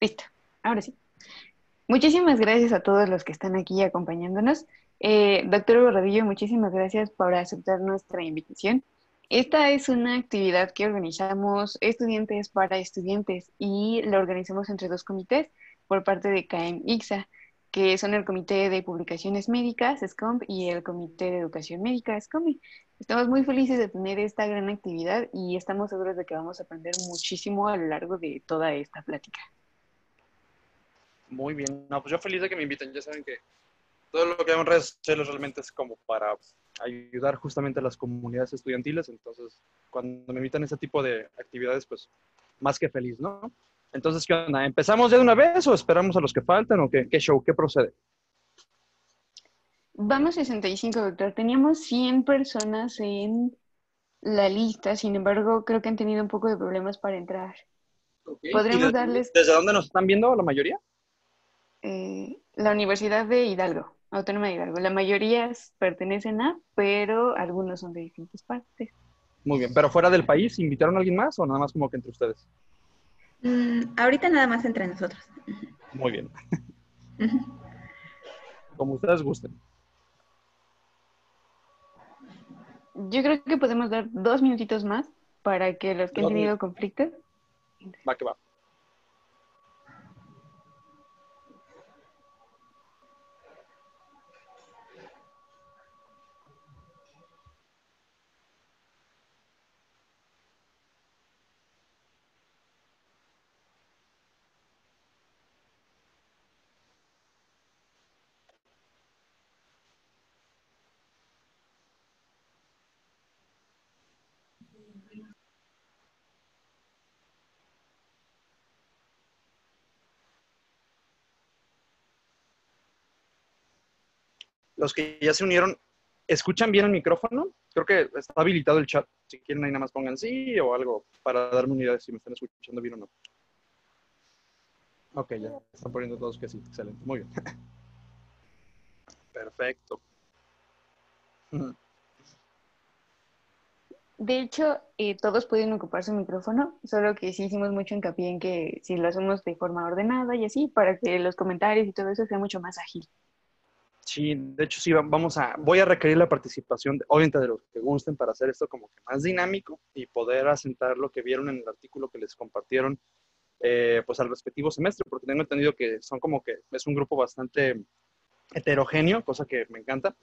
Listo, ahora sí. Muchísimas gracias a todos los que están aquí acompañándonos. Doctor Bordillo, muchísimas gracias por aceptar nuestra invitación. Esta es una actividad que organizamos estudiantes para estudiantes y la organizamos entre dos comités por parte de CAEM ICSA, que son el Comité de Publicaciones Médicas, SCOMP, y el Comité de Educación Médica, SCOMI. Estamos muy felices de tener esta gran actividad y estamos seguros de que vamos a aprender muchísimo a lo largo de toda esta plática. Muy bien. No, pues yo feliz de que me inviten. Ya saben que todo lo que hago en redes sociales realmente es como para ayudar justamente a las comunidades estudiantiles. Entonces, cuando me invitan a ese tipo de actividades, pues más que feliz, ¿no? Entonces, ¿qué onda? ¿Empezamos ya de una vez o esperamos a los que faltan o qué show? ¿Qué procede? Vamos 65, doctor. Teníamos 100 personas en la lista, sin embargo, creo que han tenido un poco de problemas para entrar. Okay. ¿Y Podríamos darles desde dónde nos están viendo la mayoría? la Universidad de Hidalgo, Autónoma de Hidalgo. La mayoría pertenecen a, pero algunos son de distintas partes. Muy bien. ¿Pero fuera del país invitaron a alguien más o nada más como que entre ustedes? Ahorita nada más entre nosotros. Muy bien. Como ustedes gusten. Yo creo que podemos dar 2 minutitos más para que los que han Dos tenido minutos. conflicto. Va que va. Los que ya se unieron, ¿escuchan bien el micrófono? Creo que está habilitado el chat. Si quieren, ahí nada más pongan sí o algo para darme una idea de si me están escuchando bien o no. Ok, ya están poniendo todos que sí. Excelente. Muy bien. Perfecto. De hecho, todos pueden ocupar su micrófono, solo que sí hicimos mucho hincapié en que si lo hacemos de forma ordenada y así, para que los comentarios y todo eso sea mucho más ágil. Sí, de hecho sí, voy a requerir la participación, obviamente de los que gusten para hacer esto como que más dinámico y poder asentar lo que vieron en el artículo que les compartieron pues al respectivo semestre, porque tengo entendido que son como que es un grupo bastante heterogéneo, cosa que me encanta.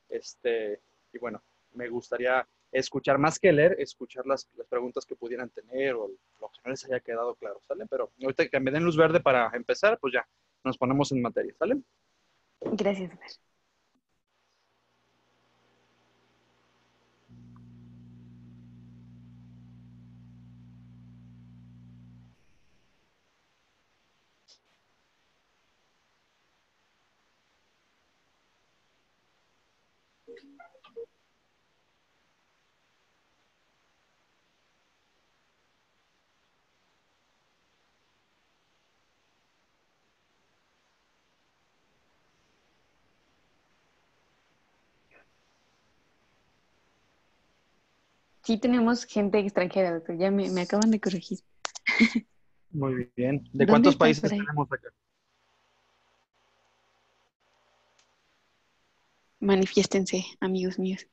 Y bueno, me gustaría escuchar, más que leer, escuchar las preguntas que pudieran tener o lo que no les haya quedado claro, ¿sale? Pero ahorita que me den luz verde para empezar, pues ya nos ponemos en materia, ¿sale? Gracias, Fer. Sí tenemos gente extranjera, doctor, ya me acaban de corregir. Muy bien. ¿De ¿Dónde cuántos está por países ahí? tenemos acá? Manifiéstense, amigos míos.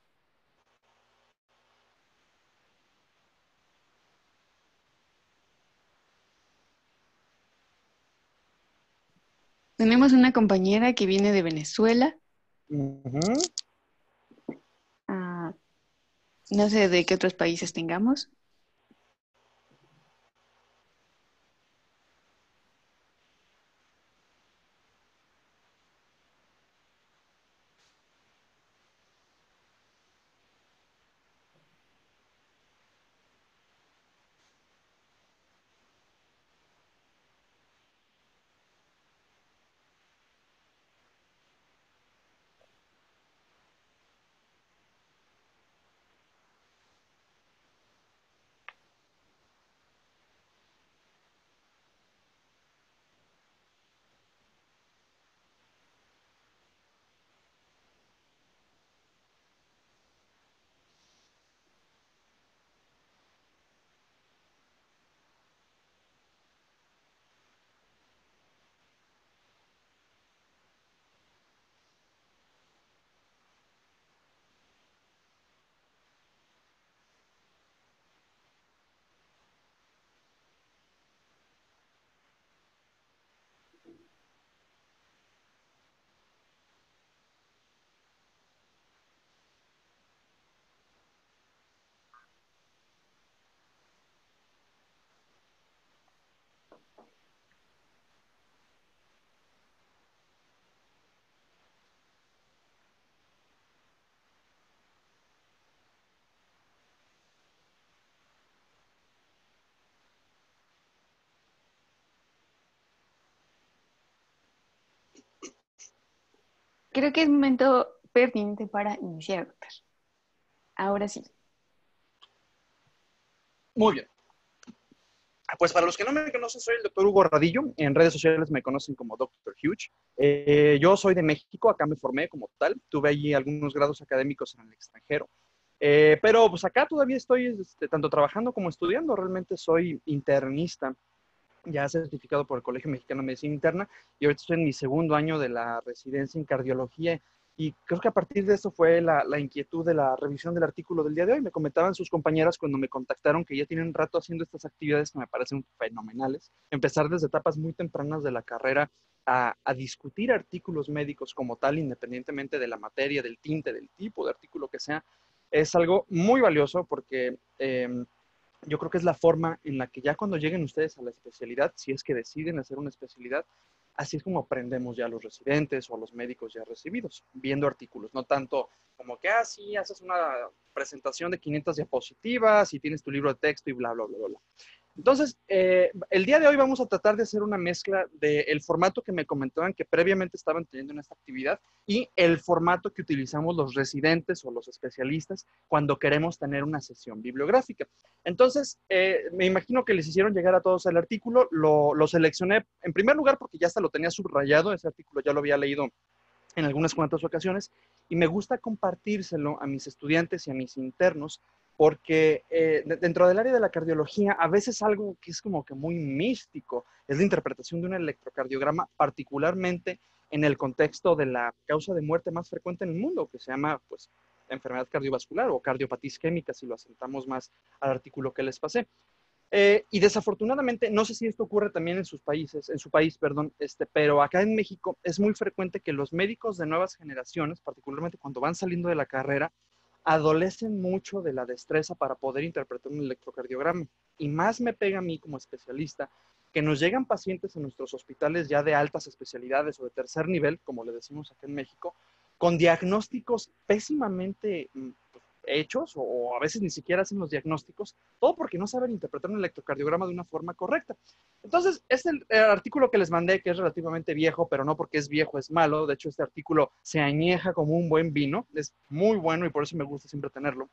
Tenemos una compañera que viene de Venezuela. Ujú. Ah, no sé de qué otros países tengamos. creo que es momento pertinente para iniciar, doctor. Ahora sí. Muy bien. Pues para los que no me conocen, soy el doctor Hugo Radillo. En redes sociales me conocen como Dr. Huge. Yo soy de México, acá me formé como tal. Tuve allí algunos grados académicos en el extranjero. Pero pues acá todavía estoy tanto trabajando como estudiando. Realmente soy internista, ya certificado por el Colegio Mexicano de Medicina Interna, y ahorita estoy en mi segundo año de la residencia en cardiología. Y creo que a partir de eso fue la inquietud de la revisión del artículo del día de hoy. Me comentaban sus compañeras cuando me contactaron que ya tienen un rato haciendo estas actividades que me parecen fenomenales. Empezar desde etapas muy tempranas de la carrera a discutir artículos médicos como tal, independientemente de la materia, del tinte, del tipo de artículo que sea, es algo muy valioso porque yo creo que es la forma en la que ya cuando lleguen ustedes a la especialidad, si es que deciden hacer una especialidad, así es como aprendemos ya a los residentes o a los médicos ya recibidos, viendo artículos, no tanto como que, sí, haces una presentación de 500 diapositivas y tienes tu libro de texto y bla, bla, bla, bla, bla. Entonces, el día de hoy vamos a tratar de hacer una mezcla del formato que me comentaban que previamente estaban teniendo en esta actividad y el formato que utilizamos los residentes o los especialistas cuando queremos tener una sesión bibliográfica. Entonces, me imagino que les hicieron llegar a todos el artículo, lo seleccioné en primer lugar porque ya hasta lo tenía subrayado, ese artículo ya lo había leído en algunas cuantas ocasiones, y me gusta compartírselo a mis estudiantes y a mis internos, porque dentro del área de la cardiología, a veces algo que es como que muy místico es la interpretación de un electrocardiograma, particularmente en el contexto de la causa de muerte más frecuente en el mundo, que se llama, pues, enfermedad cardiovascular o cardiopatía isquémica, si lo asentamos más al artículo que les pasé. Y desafortunadamente, no sé si esto ocurre también en sus países, en su país, perdón, pero acá en México es muy frecuente que los médicos de nuevas generaciones, particularmente cuando van saliendo de la carrera, adolecen mucho de la destreza para poder interpretar un electrocardiograma. Y más me pega a mí como especialista que nos llegan pacientes en nuestros hospitales ya de altas especialidades o de tercer nivel, como le decimos acá en México, con diagnósticos pésimamente hechos o a veces ni siquiera hacen los diagnósticos, todo porque no saben interpretar un electrocardiograma de una forma correcta. Entonces, el artículo que les mandé, que es relativamente viejo, pero no porque es viejo es malo, de hecho este artículo se añeja como un buen vino, es muy bueno y por eso me gusta siempre tenerlo,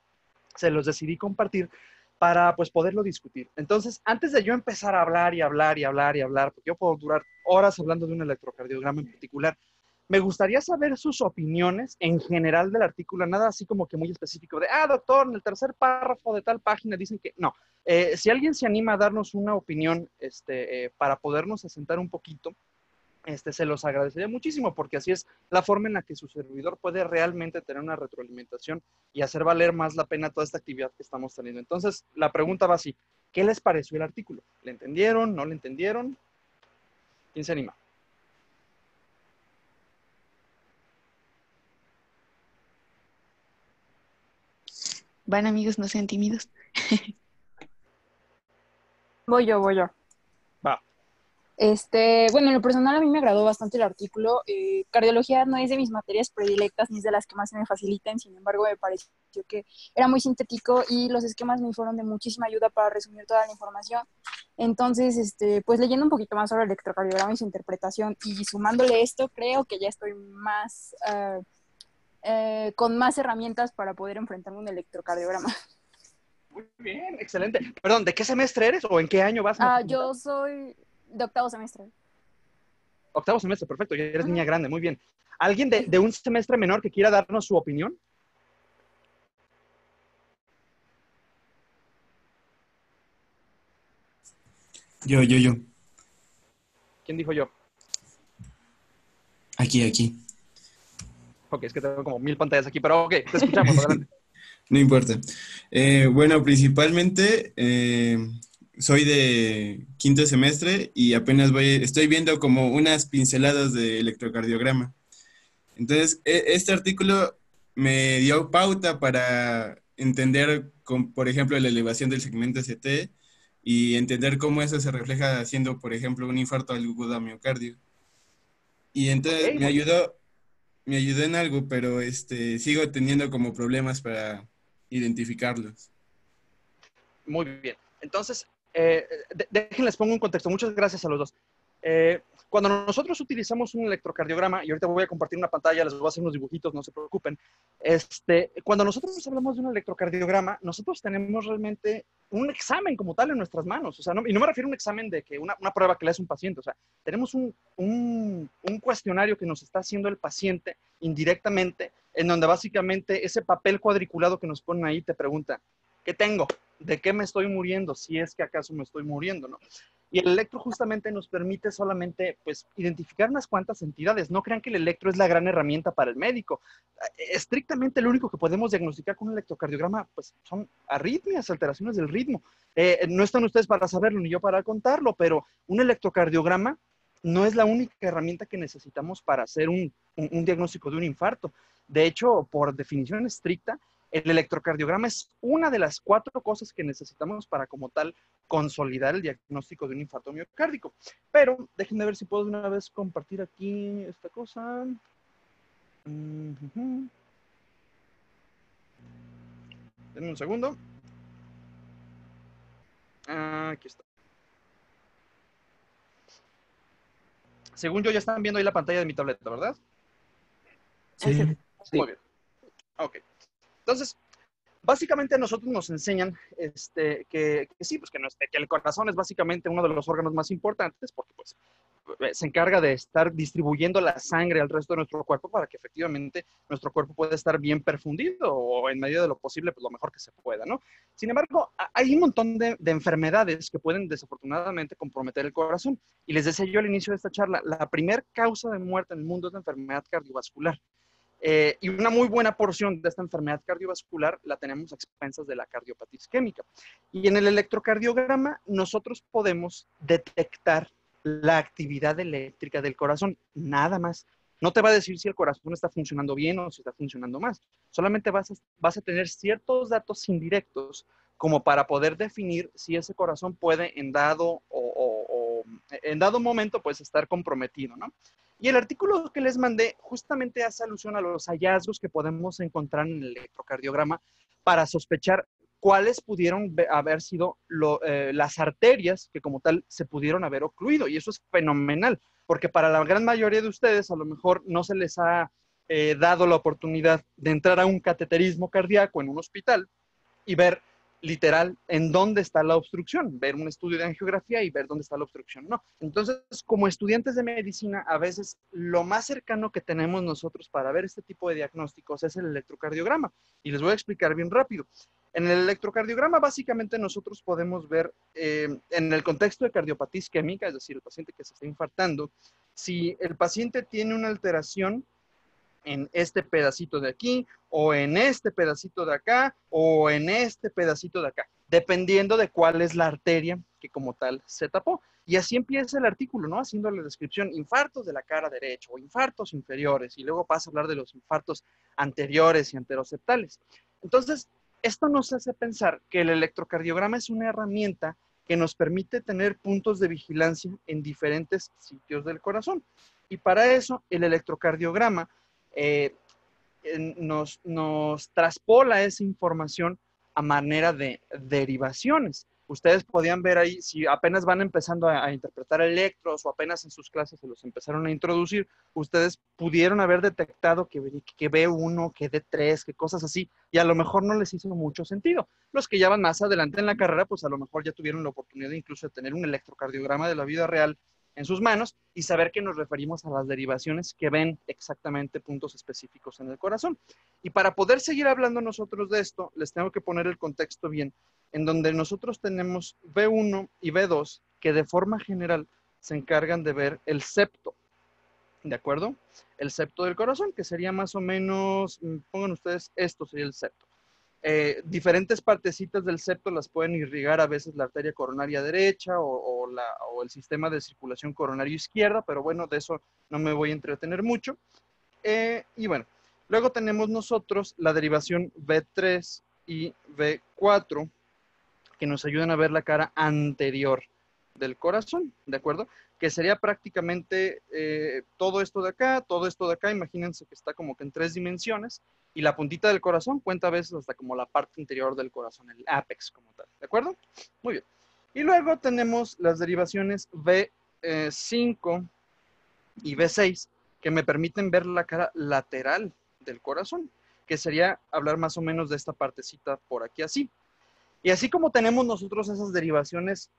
se los decidí compartir para pues poderlo discutir. Entonces, antes de yo empezar a hablar y hablar y hablar y hablar, porque yo puedo durar horas hablando de un electrocardiograma en particular, me gustaría saber sus opiniones en general del artículo, nada así como que muy específico de, doctor, en el tercer párrafo de tal página dicen que no. Si alguien se anima a darnos una opinión para podernos asentar un poquito, se los agradecería muchísimo, porque así es la forma en la que su servidor puede realmente tener una retroalimentación y hacer valer más la pena toda esta actividad que estamos teniendo. Entonces, la pregunta va así, ¿qué les pareció el artículo? ¿Le entendieron? ¿No le entendieron? ¿Quién se anima? Van, amigos, no sean tímidos. Voy yo. Va. Bueno, en lo personal a mí me agradó bastante el artículo. Cardiología no es de mis materias predilectas ni es de las que más se me facilitan, sin embargo me pareció que era muy sintético y los esquemas me fueron de muchísima ayuda para resumir toda la información. Entonces, pues leyendo un poquito más sobre el electrocardiograma y su interpretación y sumándole esto, creo que ya estoy más con más herramientas para poder enfrentarme a un electrocardiograma. Muy bien, excelente. Perdón, ¿de qué semestre eres o en qué año vas? Yo soy de octavo semestre. Octavo semestre, perfecto, ya eres niña grande, muy bien. ¿Alguien de un semestre menor que quiera darnos su opinión? Yo. ¿Quién dijo yo? Aquí. Ok, es que tengo como 1000 pantallas aquí, pero ok, te escuchamos, adelante. No importa. Bueno, principalmente soy de quinto semestre y apenas estoy viendo como unas pinceladas de electrocardiograma. Entonces, este artículo me dio pauta para entender, por ejemplo, la elevación del segmento ST y entender cómo eso se refleja haciendo, por ejemplo, un infarto agudo a miocardio. Y entonces Okay, me ayudó en algo, pero sigo teniendo como problemas para identificarlos. muy bien. Entonces, déjenles pongo un contexto. Muchas gracias a los dos. Cuando nosotros utilizamos un electrocardiograma, y ahorita voy a compartir una pantalla, les voy a hacer unos dibujitos, no se preocupen. Cuando nosotros hablamos de un electrocardiograma, nosotros tenemos realmente un examen como tal en nuestras manos. O sea, y no me refiero a un examen de que una prueba que le hace un paciente. O sea, tenemos un cuestionario que nos está haciendo el paciente indirectamente, en donde básicamente ese papel cuadriculado que nos ponen ahí te pregunta, ¿qué tengo? ¿De qué me estoy muriendo? Si es que acaso me estoy muriendo, ¿no? Y el electro justamente nos permite solamente, pues, identificar unas cuantas entidades. No crean que el electro es la gran herramienta para el médico. Estrictamente lo único que podemos diagnosticar con un electrocardiograma, pues, son arritmias, alteraciones del ritmo. No están ustedes para saberlo, ni yo para contarlo, pero un electrocardiograma no es la única herramienta que necesitamos para hacer un diagnóstico de un infarto. De hecho, por definición estricta, el electrocardiograma es una de las 4 cosas que necesitamos para, como tal, consolidar el diagnóstico de un infarto miocárdico. Pero déjenme ver si puedo de una vez compartir aquí esta cosa. Denme un segundo. Aquí está. Según yo, ya están viendo ahí la pantalla de mi tableta, ¿verdad? Sí. Muy bien. Ok. Entonces, básicamente a nosotros nos enseñan que sí, pues que el corazón es básicamente uno de los órganos más importantes porque pues se encarga de estar distribuyendo la sangre al resto de nuestro cuerpo para que efectivamente nuestro cuerpo pueda estar bien perfundido o en medida de lo posible, pues lo mejor que se pueda, ¿no? Sin embargo, hay un montón de enfermedades que pueden desafortunadamente comprometer el corazón. Y les decía yo al inicio de esta charla, la primer causa de muerte en el mundo es la enfermedad cardiovascular. Y una muy buena porción de esta enfermedad cardiovascular la tenemos a expensas de la cardiopatía isquémica. Y en el electrocardiograma nosotros podemos detectar la actividad eléctrica del corazón, nada más. No te va a decir si el corazón está funcionando bien o si está funcionando más. Solamente vas a tener ciertos datos indirectos como para poder definir si ese corazón puede en dado momento pues estar comprometido, ¿no? Y el artículo que les mandé justamente hace alusión a los hallazgos que podemos encontrar en el electrocardiograma para sospechar cuáles pudieron haber sido las arterias que como tal se pudieron haber ocluido. Y eso es fenomenal, porque para la gran mayoría de ustedes a lo mejor no se les ha dado la oportunidad de entrar a un cateterismo cardíaco en un hospital y ver literal en dónde está la obstrucción, ver un estudio de angiografía y ver dónde está la obstrucción. No. Entonces, como estudiantes de medicina, a veces lo más cercano que tenemos nosotros para ver este tipo de diagnósticos es el electrocardiograma. Y les voy a explicar bien rápido. En el electrocardiograma, básicamente nosotros podemos ver en el contexto de cardiopatía isquémica, es decir, el paciente que se está infartando, si el paciente tiene una alteración en este pedacito de aquí, o en este pedacito de acá, o en este pedacito de acá, dependiendo de cuál es la arteria que como tal se tapó. Y así empieza el artículo, ¿no? Haciendo la descripción, infartos de la cara derecha o infartos inferiores, y luego pasa a hablar de los infartos anteriores y anteroseptales. Entonces, esto nos hace pensar que el electrocardiograma es una herramienta que nos permite tener puntos de vigilancia en diferentes sitios del corazón. Y para eso, el electrocardiograma nos traspola esa información a manera de derivaciones. Ustedes podían ver ahí, si apenas van empezando a interpretar electros o apenas en sus clases se los empezaron a introducir, ustedes pudieron haber detectado que B1, que D3, que cosas así, y a lo mejor no les hizo mucho sentido. Los que ya van más adelante en la carrera, pues a lo mejor ya tuvieron la oportunidad incluso de tener un electrocardiograma de la vida real en sus manos y saber que nos referimos a las derivaciones que ven exactamente puntos específicos en el corazón. Y para poder seguir hablando nosotros de esto, les tengo que poner el contexto bien, en donde nosotros tenemos B1 y B2 que de forma general se encargan de ver el septo, ¿de acuerdo? El septo del corazón, que sería más o menos, pongan ustedes, esto sería el septo. Diferentes partecitas del septo las pueden irrigar a veces la arteria coronaria derecha o el sistema de circulación coronario izquierda, pero bueno, de eso no me voy a entretener mucho. Y bueno, luego tenemos nosotros la derivación B3 y B4, que nos ayudan a ver la cara anterior del corazón, ¿de acuerdo? Que sería prácticamente todo esto de acá, imagínense que está como que en 3 dimensiones, y la puntita del corazón cuenta a veces hasta como la parte interior del corazón, el ápex como tal, ¿de acuerdo? Muy bien. Y luego tenemos las derivaciones B5 y B6 que me permiten ver la cara lateral del corazón, que sería hablar más o menos de esta partecita por aquí así. Y así como tenemos nosotros esas derivaciones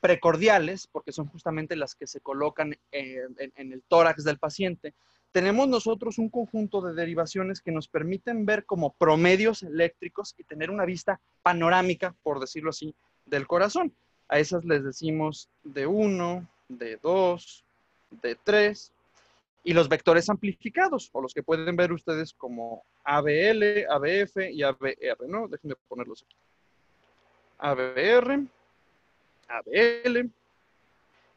precordiales, porque son justamente las que se colocan en el tórax del paciente, tenemos nosotros un conjunto de derivaciones que nos permiten ver como promedios eléctricos y tener una vista panorámica, por decirlo así, del corazón. A esas les decimos D1, D2, D3, y los vectores amplificados, o los que pueden ver ustedes como ABL, ABF y ABR, ¿no? Déjenme ponerlos aquí. ABR, ABL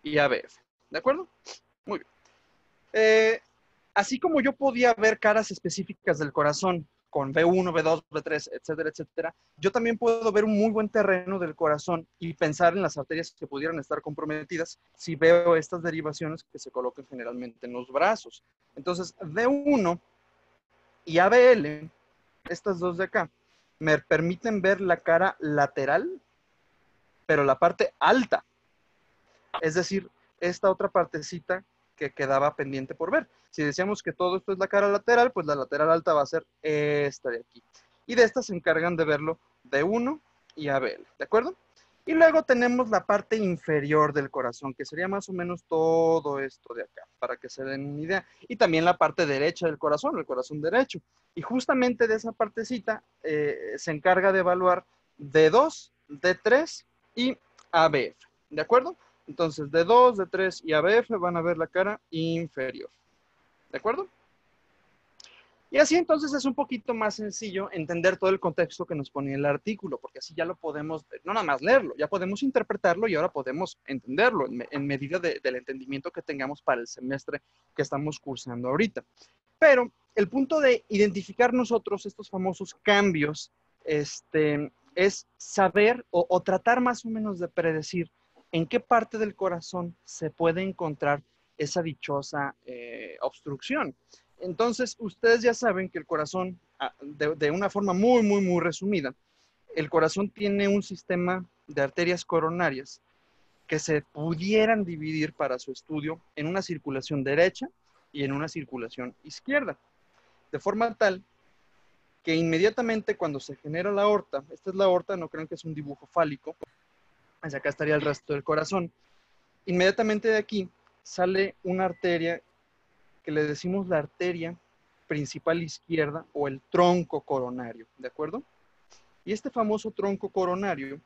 y ABF, ¿de acuerdo? Muy bien. Así como yo podía ver caras específicas del corazón con B1, B2, B3, etcétera, etcétera, yo también puedo ver un muy buen terreno del corazón y pensar en las arterias que pudieran estar comprometidas si veo estas derivaciones que se colocan generalmente en los brazos. Entonces, D1 y ABL, estas dos de acá, me permiten ver la cara lateral, pero la parte alta. Es decir, esta otra partecita que quedaba pendiente por ver. Si decíamos que todo esto es la cara lateral, pues la lateral alta va a ser esta de aquí. Y de esta se encargan de verlo D1 y ABL, ¿de acuerdo? Y luego tenemos la parte inferior del corazón, que sería más o menos todo esto de acá, para que se den una idea. Y también la parte derecha del corazón, el corazón derecho. Y justamente de esa partecita se encarga de evaluar D2, D3 y ABF, ¿de acuerdo? Entonces, D2, D3 y ABF van a ver la cara inferior. ¿De acuerdo? Y así entonces es un poquito más sencillo entender todo el contexto que nos pone el artículo, porque así ya lo podemos, no nada más leerlo, ya podemos interpretarlo y ahora podemos entenderlo en medida del entendimiento que tengamos para el semestre que estamos cursando ahorita. Pero el punto de identificar nosotros estos famosos cambios es saber o tratar más o menos de predecir en qué parte del corazón se puede encontrar esa dichosa obstrucción. Entonces, ustedes ya saben que el corazón, de una forma muy, muy, muy resumida, el corazón tiene un sistema de arterias coronarias que se pudieran dividir para su estudio en una circulación derecha y en una circulación izquierda, de forma tal que inmediatamente cuando se genera la aorta, esta es la aorta, no crean que es un dibujo fálico, hacia acá estaría el resto del corazón, inmediatamente de aquí sale una arteria que le decimos la arteria principal izquierda o el tronco coronario, ¿de acuerdo? Y este famoso tronco coronario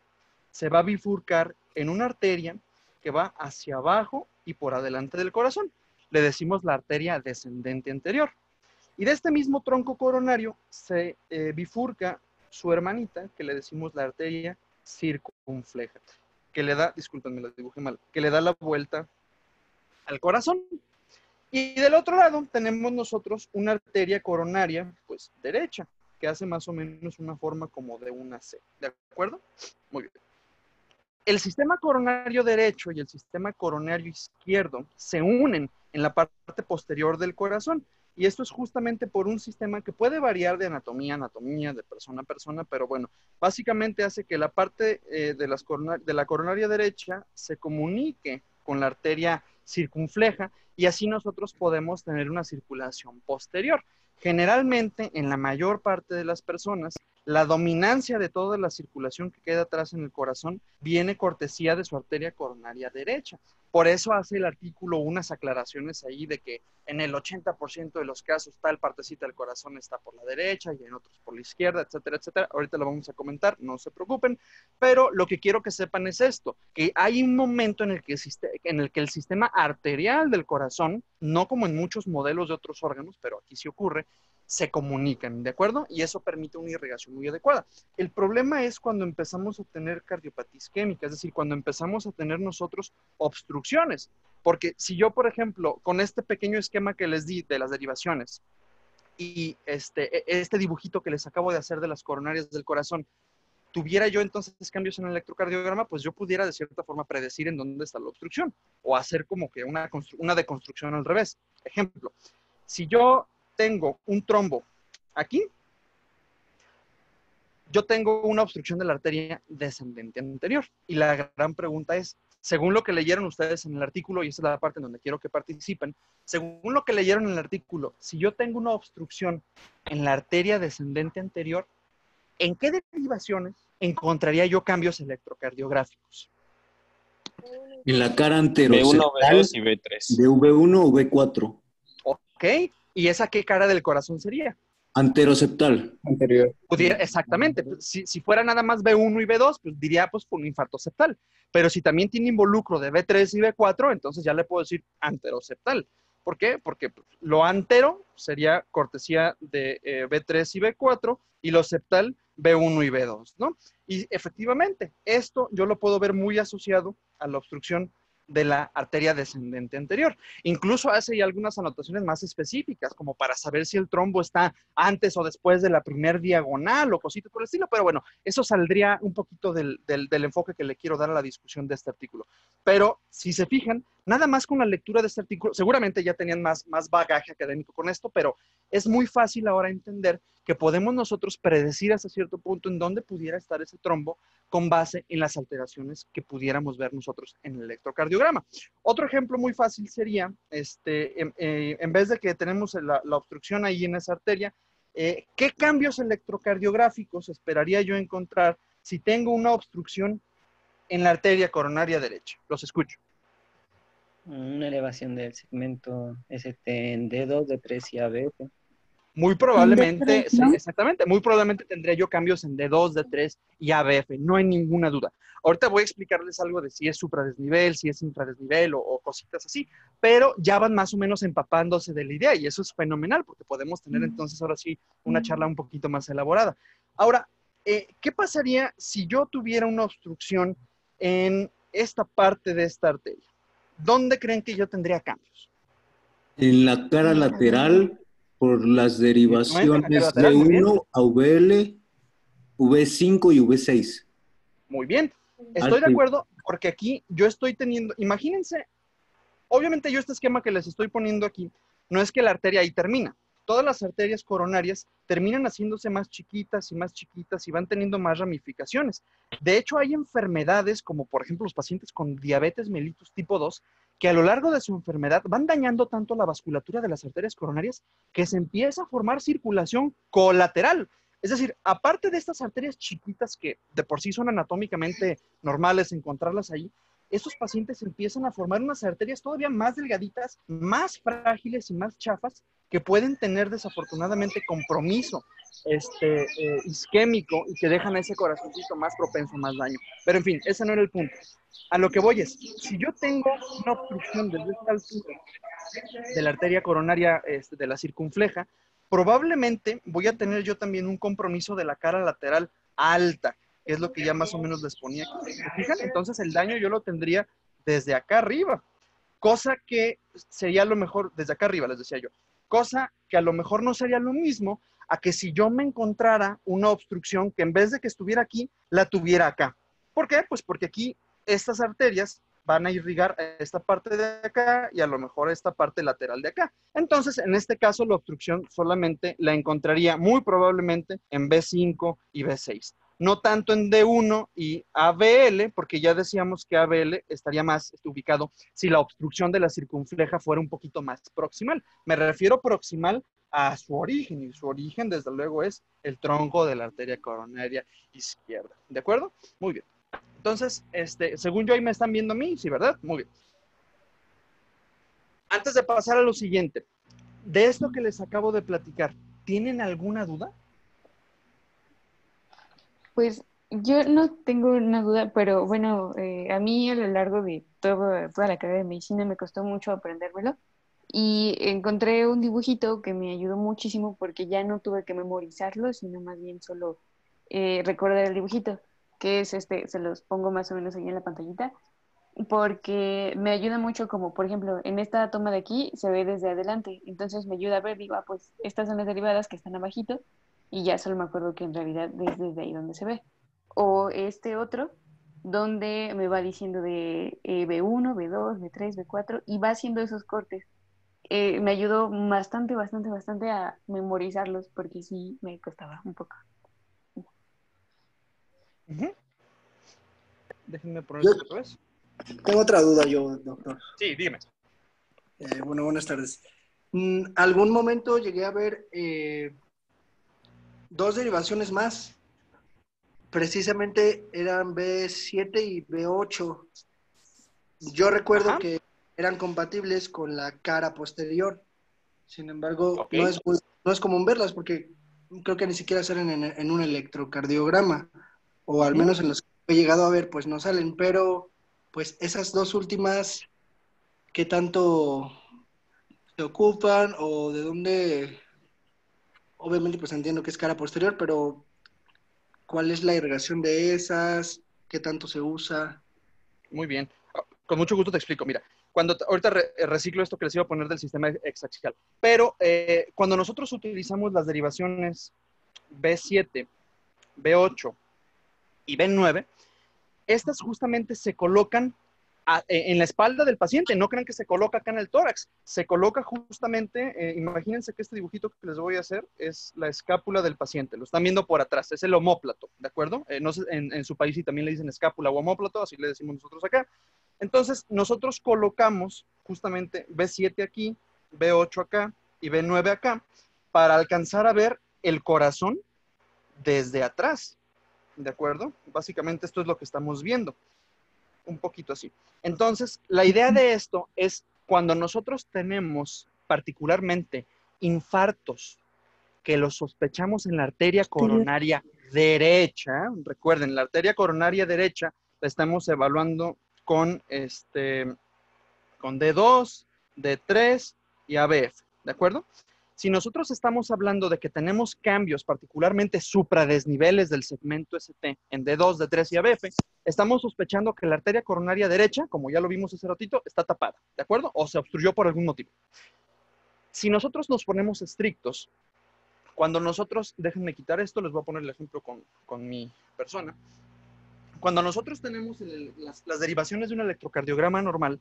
se va a bifurcar en una arteria que va hacia abajo y por adelante del corazón. Le decimos la arteria descendente anterior. Y de este mismo tronco coronario se bifurca su hermanita, que le decimos la arteria circunfleja, que le da, discúlpenme, lo dibujé mal, que le da la vuelta al corazón. Y del otro lado tenemos nosotros una arteria coronaria, pues derecha, que hace más o menos una forma como de una C, ¿de acuerdo? Muy bien. El sistema coronario derecho y el sistema coronario izquierdo se unen en la parte posterior del corazón. Y esto es justamente por un sistema que puede variar de anatomía a anatomía, de persona a persona, pero bueno, básicamente hace que la parte de la coronaria derecha se comunique con la arteria circunfleja y así nosotros podemos tener una circulación posterior. Generalmente, en la mayor parte de las personas, la dominancia de toda la circulación que queda atrás en el corazón viene cortesía de su arteria coronaria derecha. Por eso hace el artículo unas aclaraciones ahí de que en el 80% de los casos tal partecita del corazón está por la derecha y en otros por la izquierda, etcétera, etcétera. Ahorita lo vamos a comentar, no se preocupen, pero lo que quiero que sepan es esto, que hay un momento en el que el sistema arterial del corazón, no como en muchos modelos de otros órganos, pero aquí sí ocurre, se comunican, ¿de acuerdo? Y eso permite una irrigación muy adecuada. El problema es cuando empezamos a tener cardiopatía isquémica, es decir, cuando empezamos a tener nosotros obstrucciones. Porque si yo, por ejemplo, con este pequeño esquema que les di de las derivaciones y este dibujito que les acabo de hacer de las coronarias del corazón, tuviera yo entonces cambios en el electrocardiograma, pues yo pudiera de cierta forma predecir en dónde está la obstrucción o hacer como que una deconstrucción al revés. Ejemplo, si yo tengo un trombo aquí, yo tengo una obstrucción de la arteria descendente anterior. Y la gran pregunta es, según lo que leyeron ustedes en el artículo, y esa es la parte en donde quiero que participen, según lo que leyeron en el artículo, si yo tengo una obstrucción en la arteria descendente anterior, ¿en qué derivaciones encontraría yo cambios electrocardiográficos? En la cara B1, anteroseptal B2 y B3. de V1 o V4. ¿Ok? ¿Y esa qué cara del corazón sería? Anteroseptal. Anterior. Exactamente. Si fuera nada más B1 y B2, pues diría pues por un infarto septal. Pero si también tiene involucro de B3 y B4, entonces ya le puedo decir anteroseptal. ¿Por qué? Porque pues, lo antero sería cortesía de B3 y B4 y lo septal B1 y B2, ¿no? Y efectivamente, esto yo lo puedo ver muy asociado a la obstrucción de la arteria descendente anterior. Incluso hace algunas anotaciones más específicas, como para saber si el trombo está antes o después de la primer diagonal o cositas por el estilo, pero bueno, eso saldría un poquito del enfoque que le quiero dar a la discusión de este artículo. Pero si se fijan, nada más con la lectura de este artículo, seguramente ya tenían más bagaje académico con esto, pero es muy fácil ahora entender que podemos nosotros predecir hasta cierto punto en dónde pudiera estar ese trombo con base en las alteraciones que pudiéramos ver nosotros en el electrocardiograma. Otro ejemplo muy fácil sería, en vez de que tenemos la obstrucción ahí en esa arteria, ¿qué cambios electrocardiográficos esperaría yo encontrar si tengo una obstrucción en la arteria coronaria derecha? Los escucho. Una elevación del segmento ST en D2, D3 y ABF. Muy probablemente, D3, ¿no? sí, exactamente, muy probablemente tendría yo cambios en D2, D3 y ABF, no hay ninguna duda. Ahorita voy a explicarles algo de si es supradesnivel, si es infradesnivel o cositas así, pero ya van más o menos empapándose de la idea y eso es fenomenal porque podemos tener entonces ahora sí una charla un poquito más elaborada. Ahora, ¿qué pasaría si yo tuviera una obstrucción en esta parte de esta arteria? ¿Dónde creen que yo tendría cambios? En la cara lateral, por las derivaciones lateral, muy bien. V1 a VL, V5 y V6. Muy bien, estoy de acuerdo porque aquí yo estoy teniendo, imagínense, obviamente yo este esquema que les estoy poniendo aquí, no es que la arteria ahí termina. Todas las arterias coronarias terminan haciéndose más chiquitas y van teniendo más ramificaciones. De hecho, hay enfermedades como por ejemplo los pacientes con diabetes mellitus tipo 2 que a lo largo de su enfermedad van dañando tanto la vasculatura de las arterias coronarias que se empieza a formar circulación colateral. Es decir, aparte de estas arterias chiquitas que de por sí son anatómicamente normales encontrarlas ahí, estos pacientes empiezan a formar unas arterias todavía más delgaditas, más frágiles y más chafas que pueden tener desafortunadamente compromiso isquémico y que dejan a ese corazoncito más propenso a más daño. Pero en fin, ese no era el punto. A lo que voy es, si yo tengo una obstrucción desde esta altura de la arteria coronaria de la circunfleja, probablemente voy a tener yo también un compromiso de la cara lateral alta, que es lo que ya más o menos les ponía aquí. ¿Se fijan? Entonces el daño yo lo tendría desde acá arriba, cosa que sería lo mejor, desde acá arriba les decía yo, cosa que a lo mejor no sería lo mismo a que si yo me encontrara una obstrucción que en vez de que estuviera aquí, la tuviera acá. ¿Por qué? Pues porque aquí estas arterias van a irrigar esta parte de acá y a lo mejor esta parte lateral de acá. Entonces, en este caso, la obstrucción solamente la encontraría muy probablemente en B5 y B6. No tanto en D1 y ABL, porque ya decíamos que ABL estaría más ubicado si la obstrucción de la circunfleja fuera un poquito más proximal. Me refiero proximal a su origen, y su origen, desde luego, es el tronco de la arteria coronaria izquierda. ¿De acuerdo? Muy bien. Entonces, según yo ahí me están viendo a mí, sí, ¿verdad? Muy bien. Antes de pasar a lo siguiente, de esto que les acabo de platicar, ¿tienen alguna duda? Pues yo no tengo una duda, pero bueno, a mí a lo largo de toda la carrera de medicina me costó mucho aprendérmelo y encontré un dibujito que me ayudó muchísimo porque ya no tuve que memorizarlo, sino más bien solo recordar el dibujito, que es se los pongo más o menos ahí en la pantallita, porque me ayuda mucho como, por ejemplo, en esta toma de aquí se ve desde adelante, entonces me ayuda a ver, digo, pues estas son las derivadas que están abajito y ya solo me acuerdo que en realidad es desde ahí donde se ve. O este otro, donde me va diciendo de B1, B2, B3, B4 y va haciendo esos cortes. Me ayudó bastante a memorizarlos porque sí me costaba un poco. Déjenme poner otra vez. Tengo otra duda yo, doctor. Sí, dígame. Bueno, buenas tardes. Algún momento llegué a ver dos derivaciones más. Precisamente eran B7 y B8. Yo recuerdo Ajá. que eran compatibles con la cara posterior. Sin embargo, Ok. no es común verlas porque creo que ni siquiera salen en un electrocardiograma. O al Ujú. menos en los que he llegado a ver, pues no salen. Pero, pues esas dos últimas, ¿qué tanto se ocupan o de dónde? Obviamente, pues entiendo que es cara posterior, pero ¿cuál es la irrigación de esas? ¿Qué tanto se usa? Muy bien. Con mucho gusto te explico. Mira, ahorita reciclo esto que les iba a poner del sistema exaxial. Pero cuando nosotros utilizamos las derivaciones B7, B8 y B9, estas justamente se colocan en la espalda del paciente. No crean que se coloca acá en el tórax. Se coloca justamente, imagínense que este dibujito que les voy a hacer es la escápula del paciente. Lo están viendo por atrás, es el omóplato, ¿de acuerdo? No sé, en su país sí también le dicen escápula o omóplato, así le decimos nosotros acá. Entonces, nosotros colocamos justamente B7 aquí, B8 acá y B9 acá para alcanzar a ver el corazón desde atrás, ¿de acuerdo? Básicamente esto es lo que estamos viendo, un poquito así. Entonces, la idea de esto es cuando nosotros tenemos particularmente infartos que los sospechamos en la arteria coronaria derecha, recuerden, la arteria coronaria derecha la estamos evaluando con, con D2, D3 y ABF, ¿de acuerdo? Si nosotros estamos hablando de que tenemos cambios, particularmente supradesniveles del segmento ST en D2, D3 y ABF, estamos sospechando que la arteria coronaria derecha, como ya lo vimos hace ratito, está tapada, ¿de acuerdo? O se obstruyó por algún motivo. Si nosotros nos ponemos estrictos, cuando nosotros, déjenme quitar esto, les voy a poner el ejemplo con mi persona. Cuando nosotros tenemos las derivaciones de un electrocardiograma normal,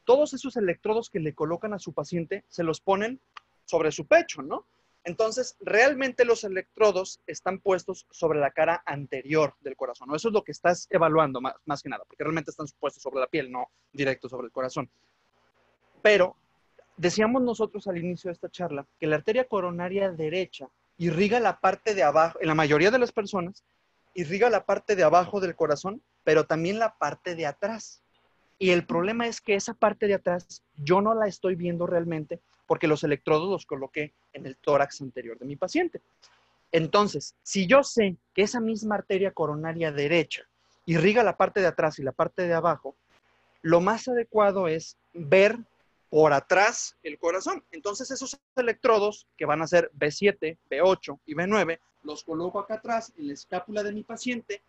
todos esos electrodos que le colocan a su paciente se los ponen sobre su pecho, ¿no? Entonces, realmente los electrodos están puestos sobre la cara anterior del corazón, ¿no? Eso es lo que estás evaluando más que nada, porque realmente están puestos sobre la piel, no directo sobre el corazón. Pero decíamos nosotros al inicio de esta charla que la arteria coronaria derecha irriga la parte de abajo, en la mayoría de las personas, irriga la parte de abajo del corazón, pero también la parte de atrás. Y el problema es que esa parte de atrás yo no la estoy viendo realmente porque los electrodos los coloqué en el tórax anterior de mi paciente. Entonces, si yo sé que esa misma arteria coronaria derecha irriga la parte de atrás y la parte de abajo, lo más adecuado es ver por atrás el corazón. Entonces, esos electrodos que van a ser B7, B8 y B9, los coloco acá atrás en la escápula de mi paciente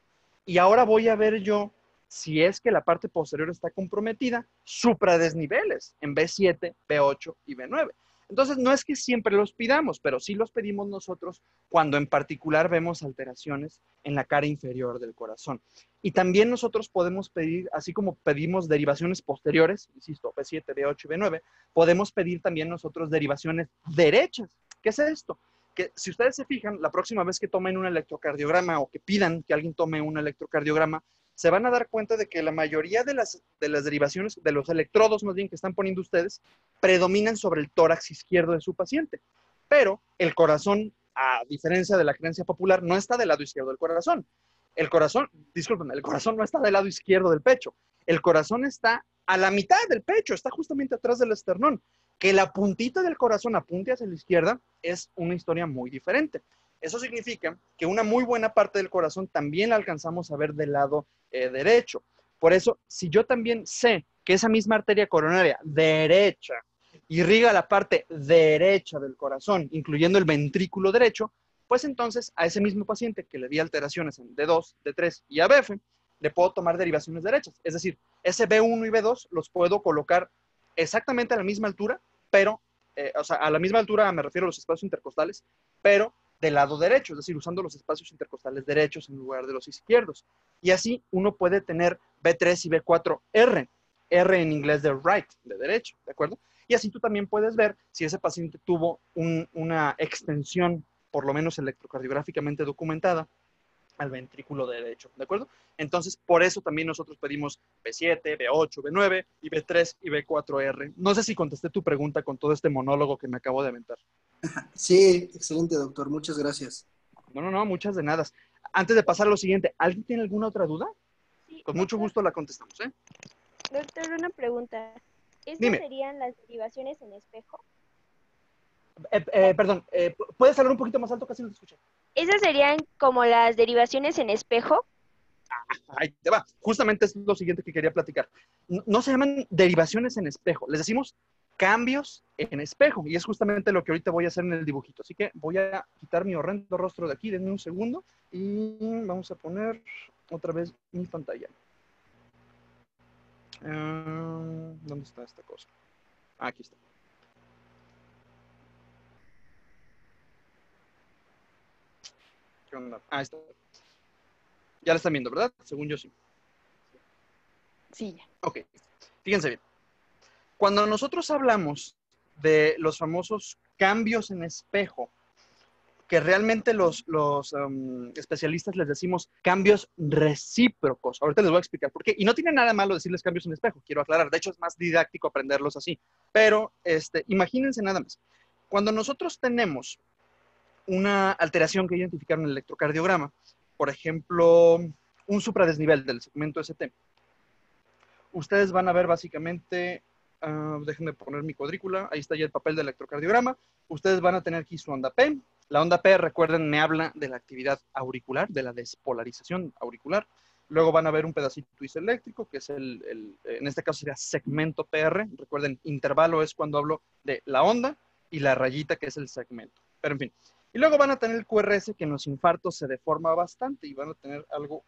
y ahora voy a ver yo si es que la parte posterior está comprometida, supradesniveles en B7, B8 y B9. Entonces, no es que siempre los pidamos, pero sí los pedimos nosotros cuando en particular vemos alteraciones en la cara inferior del corazón. Y también nosotros podemos pedir, así como pedimos derivaciones posteriores, insisto, B7, B8 y B9, podemos pedir también nosotros derivaciones derechas. ¿Qué es esto? Que si ustedes se fijan, la próxima vez que tomen un electrocardiograma o que pidan que alguien tome un electrocardiograma, se van a dar cuenta de que la mayoría de las derivaciones, de los electrodos más bien que están poniendo ustedes, predominan sobre el tórax izquierdo de su paciente. Pero el corazón, a diferencia de la creencia popular, no está del lado izquierdo del corazón. El corazón, discúlpenme, el corazón no está del lado izquierdo del pecho. El corazón está a la mitad del pecho, está justamente atrás del esternón. Que la puntita del corazón apunte hacia la izquierda es una historia muy diferente. Eso significa que una muy buena parte del corazón también la alcanzamos a ver del lado derecho. Por eso, si yo también sé que esa misma arteria coronaria derecha irriga la parte derecha del corazón, incluyendo el ventrículo derecho, pues entonces a ese mismo paciente que le di alteraciones en D2, D3 y ABF, le puedo tomar derivaciones derechas. Es decir, ese B1 y B2 los puedo colocar exactamente a la misma altura, pero, o sea, a la misma altura me refiero a los espacios intercostales, pero del lado derecho, es decir, usando los espacios intercostales derechos en lugar de los izquierdos. Y así uno puede tener B3 y B4R, R en inglés de right, de derecho, ¿de acuerdo? Y así tú también puedes ver si ese paciente tuvo una extensión, por lo menos electrocardiográficamente documentada, al ventrículo derecho, ¿de acuerdo? Entonces, por eso también nosotros pedimos B7, B8, B9 y B3 y B4R. No sé si contesté tu pregunta con todo este monólogo que me acabo de aventar. Sí, excelente, doctor. Muchas gracias. No, muchas de nada. Antes de pasar a lo siguiente, ¿alguien tiene alguna otra duda? Sí, Con mucho doctor, gusto la contestamos, ¿eh? doctor, una pregunta. ¿Estas Dime. serían las derivaciones en espejo? Perdón, ¿puedes hablar un poquito más alto? Casi no te escuché. ¿Esas serían como las derivaciones en espejo? Ahí te va. Justamente es lo siguiente que quería platicar. No se llaman derivaciones en espejo, les decimos cambios en espejo. Y es justamente lo que ahorita voy a hacer en el dibujito. Así que voy a quitar mi horrendo rostro de aquí, denme un segundo. Y vamos a poner otra vez mi pantalla. ¿Dónde está esta cosa? Aquí está. ¿Qué onda? Ah, está. Ya la están viendo, ¿verdad? Según yo sí. Sí, ya. Ok, fíjense bien. Cuando nosotros hablamos de los famosos cambios en espejo, que realmente los especialistas les decimos cambios recíprocos. Ahorita les voy a explicar por qué. Y no tiene nada malo decirles cambios en espejo, quiero aclarar. De hecho, es más didáctico aprenderlos así. Pero imagínense nada más. Cuando nosotros tenemos una alteración que identificar en el electrocardiograma, por ejemplo, un supradesnivel del segmento ST, ustedes van a ver básicamente, déjenme poner mi cuadrícula, ahí está ya el papel del electrocardiograma, ustedes van a tener aquí su onda P. La onda P, recuerden, me habla de la actividad auricular, de la despolarización auricular. Luego van a ver un pedacito isoeléctrico, que es en este caso sería segmento PR. Recuerden, intervalo es cuando hablo de la onda y la rayita, que es el segmento. Pero en fin. Y luego van a tener el QRS, que en los infartos se deforma bastante y van a tener algo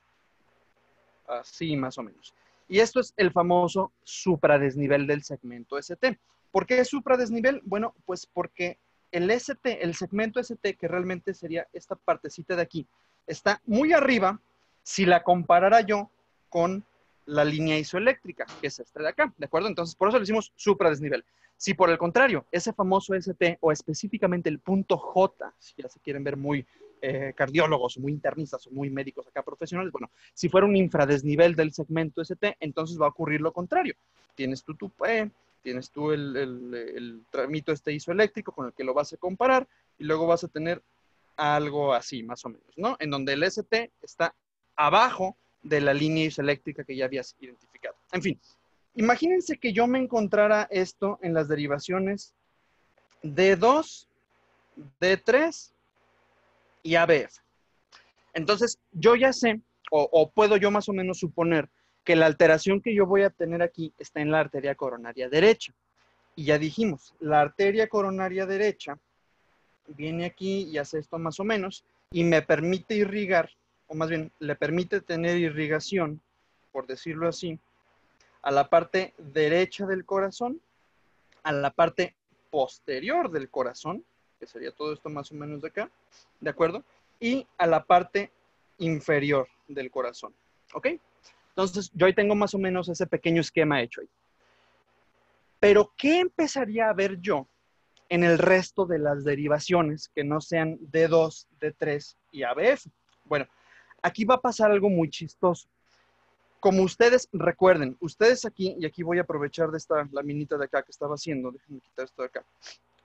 así más o menos. Y esto es el famoso supradesnivel del segmento ST. ¿Por qué supradesnivel? Bueno, pues porque el ST, el segmento ST, que realmente sería esta partecita de aquí, está muy arriba si la comparara yo con la línea isoeléctrica, que es esta de acá, ¿de acuerdo? Entonces, por eso le decimos supradesnivel. Si por el contrario, ese famoso ST, o específicamente el punto J, si ya se quieren ver muy cardiólogos, muy internistas o muy médicos acá profesionales, bueno, si fuera un infradesnivel del segmento ST, entonces va a ocurrir lo contrario. Tienes tú tu P, tienes tú el tramito isoeléctrico con el que lo vas a comparar y luego vas a tener algo así, más o menos, ¿no? En donde el ST está abajo de la línea isoeléctrica que ya habías identificado. En fin, imagínense que yo me encontrara esto en las derivaciones D2, D3 y ABF. Entonces, yo ya sé, o puedo yo más o menos suponer que la alteración que yo voy a tener aquí está en la arteria coronaria derecha. Y ya dijimos, la arteria coronaria derecha viene aquí y hace esto más o menos, y me permite irrigar, o más bien, le permite tener irrigación, por decirlo así, a la parte derecha del corazón, a la parte posterior del corazón, que sería todo esto más o menos de acá, ¿de acuerdo? Y a la parte inferior del corazón, ¿ok? Entonces, yo ahí tengo más o menos ese pequeño esquema hecho ahí. Pero, ¿qué empezaría a ver yo en el resto de las derivaciones que no sean D2, D3 y ABF? Bueno, aquí va a pasar algo muy chistoso. Como ustedes recuerden, ustedes aquí, y aquí voy a aprovechar de esta laminita de acá que estaba haciendo, déjenme quitar esto de acá.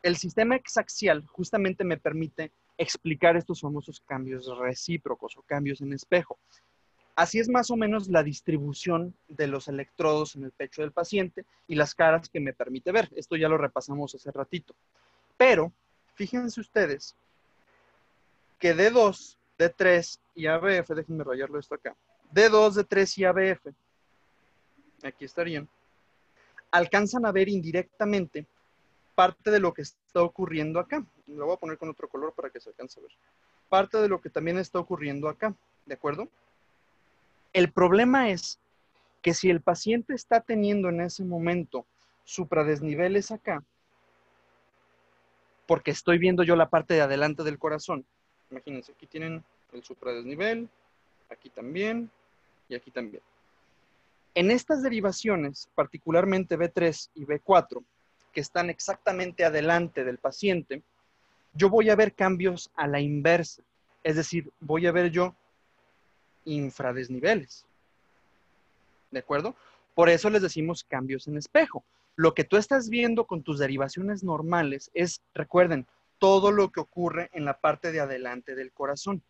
El sistema exaxial justamente me permite explicar estos famosos cambios recíprocos o cambios en espejo. Así es más o menos la distribución de los electrodos en el pecho del paciente y las caras que me permite ver. Esto ya lo repasamos hace ratito. Pero, fíjense ustedes que D2, D3 y ABF, déjenme rayarlo esto acá, D2, D3 y ABF, aquí estarían, alcanzan a ver indirectamente parte de lo que está ocurriendo acá. Lo voy a poner con otro color para que se alcance a ver. Parte de lo que también está ocurriendo acá, ¿de acuerdo? El problema es que si el paciente está teniendo en ese momento supradesniveles acá, porque estoy viendo yo la parte de adelante del corazón, imagínense, aquí tienen el supradesnivel, aquí también y aquí también. En estas derivaciones, particularmente B3 y B4, que están exactamente adelante del paciente, yo voy a ver cambios a la inversa. Es decir, voy a ver yo infradesniveles. ¿De acuerdo? Por eso les decimos cambios en espejo. Lo que tú estás viendo con tus derivaciones normales es, recuerden, todo lo que ocurre en la parte de adelante del corazón.